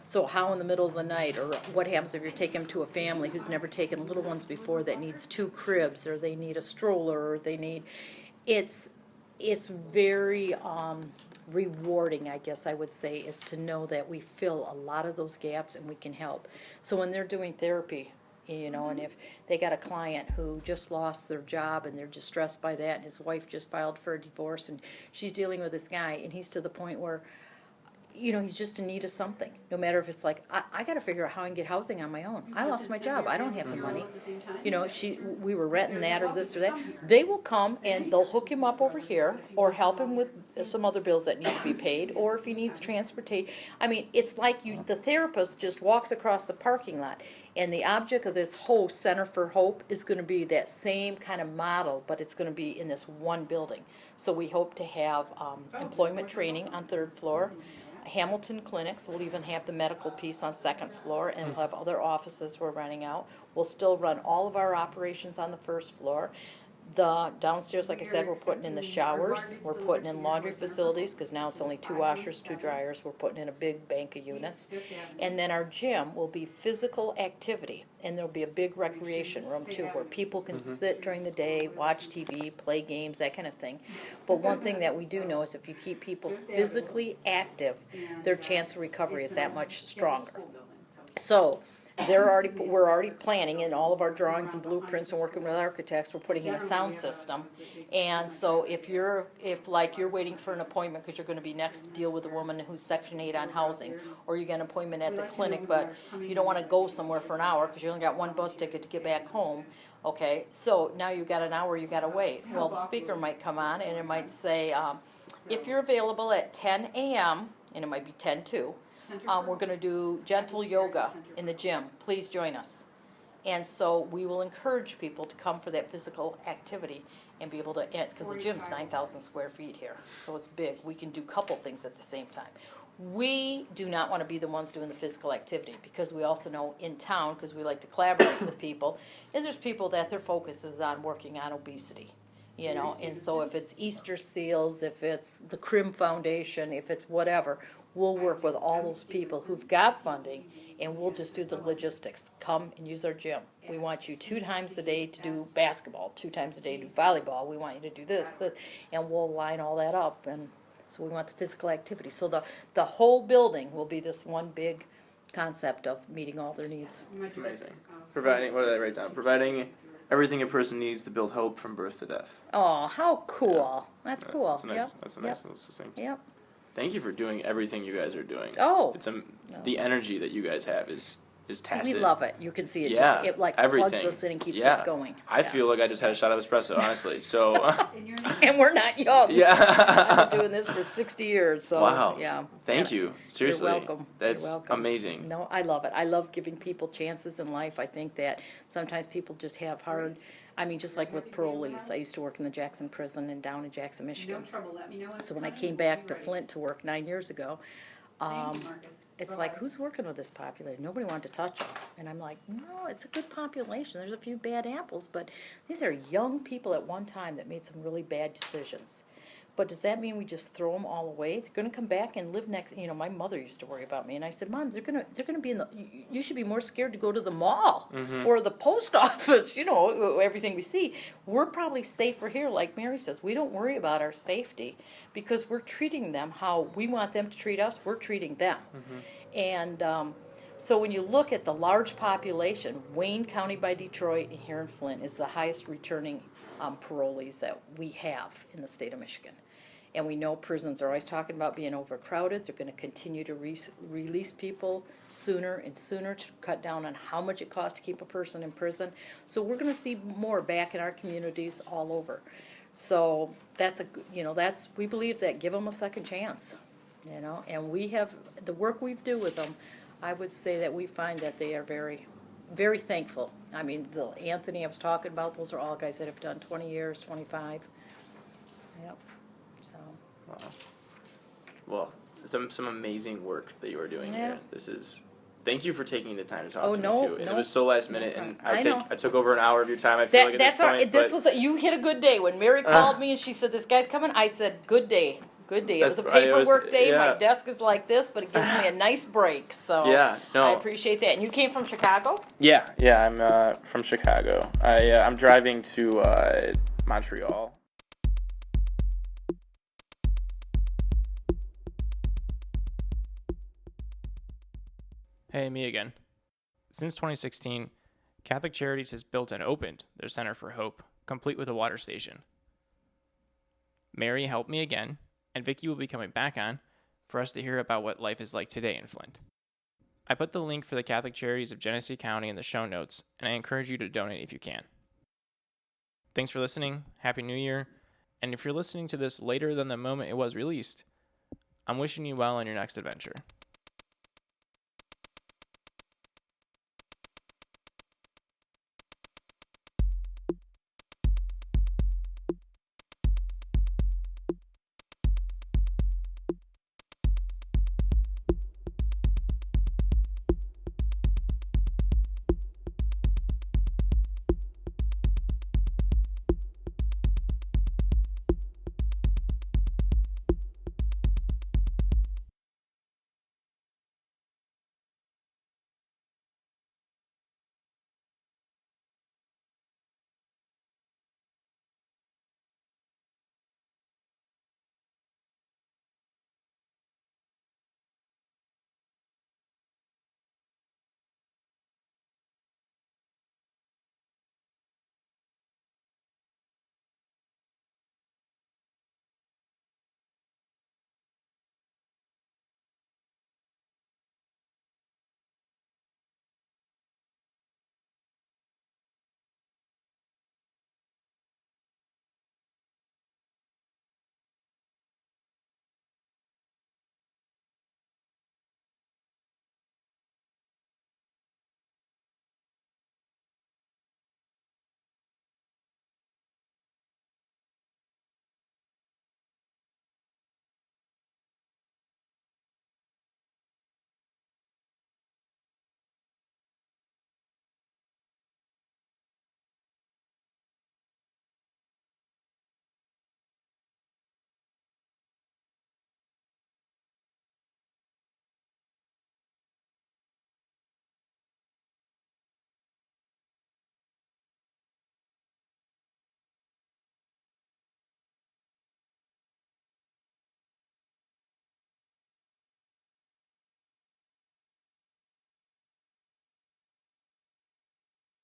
So how in the middle of the night, or what happens if you're taking them to a family who's never taken little ones before that needs 2 cribs, or they need a stroller, or they need, it's very rewarding, I guess I would say, is to know that we fill a lot of those gaps and we can help. So when they're doing therapy, and if they got a client who just lost their job and they're distressed by that, and his wife just filed for a divorce and she's dealing with this guy, and he's to the point where he's just in need of something. No matter if it's like, I got to figure out how I can get housing on my own. I lost my job. I don't have the money. We were renting that or this or that. They will come and they'll hook him up over here, or help him with some other bills that need to be paid, or if he needs transportation. I mean, it's like the therapist just walks across the parking lot. And the object of this whole Center for Hope is going to be that same kind of model, but it's going to be in this one building. So we hope to have employment training on 3rd floor. Hamilton clinics. We'll even have the medical piece on 2nd floor, and we'll have other offices we're renting out. We'll still run all of our operations on the 1st floor. The downstairs, like I said, we're putting in the showers. We're putting in laundry facilities, because now it's only 2 washers, 2 dryers. We're putting in a big bank of units. And then our gym will be physical activity, and there'll be a big recreation room too, where people can sit during the day, watch TV, play games, that kind of thing. But one thing that we do know is if you keep people physically active, their chance of recovery is that much stronger. So we're already planning in all of our drawings and blueprints, and working with architects, we're putting in a sound system. And so if you're waiting for an appointment because you're going to be next to deal with a woman who's Section 8 on housing, or you get an appointment at the clinic but you don't want to go somewhere for an hour because you only got 1 bus ticket to get back home, okay, so now you've got an hour you got to wait. Well, the speaker might come on and it might say, if you're available at 10 a.m., and it might be 10 too, we're going to do gentle yoga in the gym. Please join us. And so we will encourage people to come for that physical activity and be able to, because the gym's 9,000 square feet here, so it's big. We can do a couple things at the same time. We do not want to be the ones doing the physical activity, because we also know in town, because we like to collaborate with people, is there's people that their focus is on working on obesity. And so if it's Easter Seals, if it's the Crim Foundation, if it's whatever, we'll work with all those people who've got funding, and we'll just do the logistics. Come and use our gym. We want you 2 times a day to do basketball, 2 times a day to do volleyball. We want you to do this, and we'll line all that up. And so we want the physical activity. So the whole building will be this one big concept of meeting all their needs. It's amazing. Providing, what did I write down? Providing everything a person needs to build hope from birth to death. Oh, how cool. That's cool. That's a nice, that's a nice little succinct. Yep. Thank you for doing everything you guys are doing. Oh. It's the energy that you guys have is tacit. We love it. You can see it. Yeah, It like everything. plugs us in and keeps us going. I feel like I just had a shot of espresso, honestly. So. And we're not young. Yeah. I've been doing this for 60 years. So, wow. yeah. Thank you. Seriously. You're welcome. That's You're welcome. amazing. No, I love it. I love giving people chances in life. I think that sometimes people just have hard. I mean, just like with parolees. I used to work in the Jackson prison and down in Jackson, Michigan. So when I came back to Flint to work 9 years ago, it's like, who's working with this population? Nobody wanted to touch them. And I'm like, no, it's a good population. There's a few bad apples, but these are young people at one time that made some really bad decisions. But does that mean we just throw them all away? They're going to come back and live next. You know, my mother used to worry about me, and I said, Mom, they're going to be in the. You should be more scared to go to the mall or the post office. You know, everything we see. We're probably safer here, like Mary says. We don't worry about our safety because we're treating them how we want them to treat us. We're treating them, and so when you look at the large population, Wayne County by Detroit and here in Flint is the highest returning parolees that we have in the state of Michigan. And we know prisons are always talking about being overcrowded. They're going to continue to release people sooner and sooner to cut down on how much it costs to keep a person in prison. So we're going to see more back in our communities all over. So that's we believe that give them a second chance, you know. And we have the work we do with them. I would say that we find that they are very, very thankful. I mean, the Anthony I was talking about, those are all guys that have done 20 years, 25. Yep. Wow. Well, some amazing work that you are doing here. Thank you for taking the time to talk to me too. And it was so last minute, and I took over an hour of your time. I feel like at this point. You hit a good day when Mary called me and she said this guy's coming. I said good day. Good day. It was a paperwork day. Yeah. My desk is like this, but it gives me a nice break. So I appreciate that. And you came from Chicago? Yeah. I'm from Chicago. I'm driving to Montreal. Hey, me again. Since 2016, Catholic Charities has built and opened their Center for Hope, complete with a water station. Mary helped me again, and Vicki will be coming back on for us to hear about what life is like today in Flint. I put the link for the Catholic Charities of Genesee County in the show notes, and I encourage you to donate if you can. Thanks for listening, Happy New Year, and if you're listening to this later than the moment it was released, I'm wishing you well on your next adventure.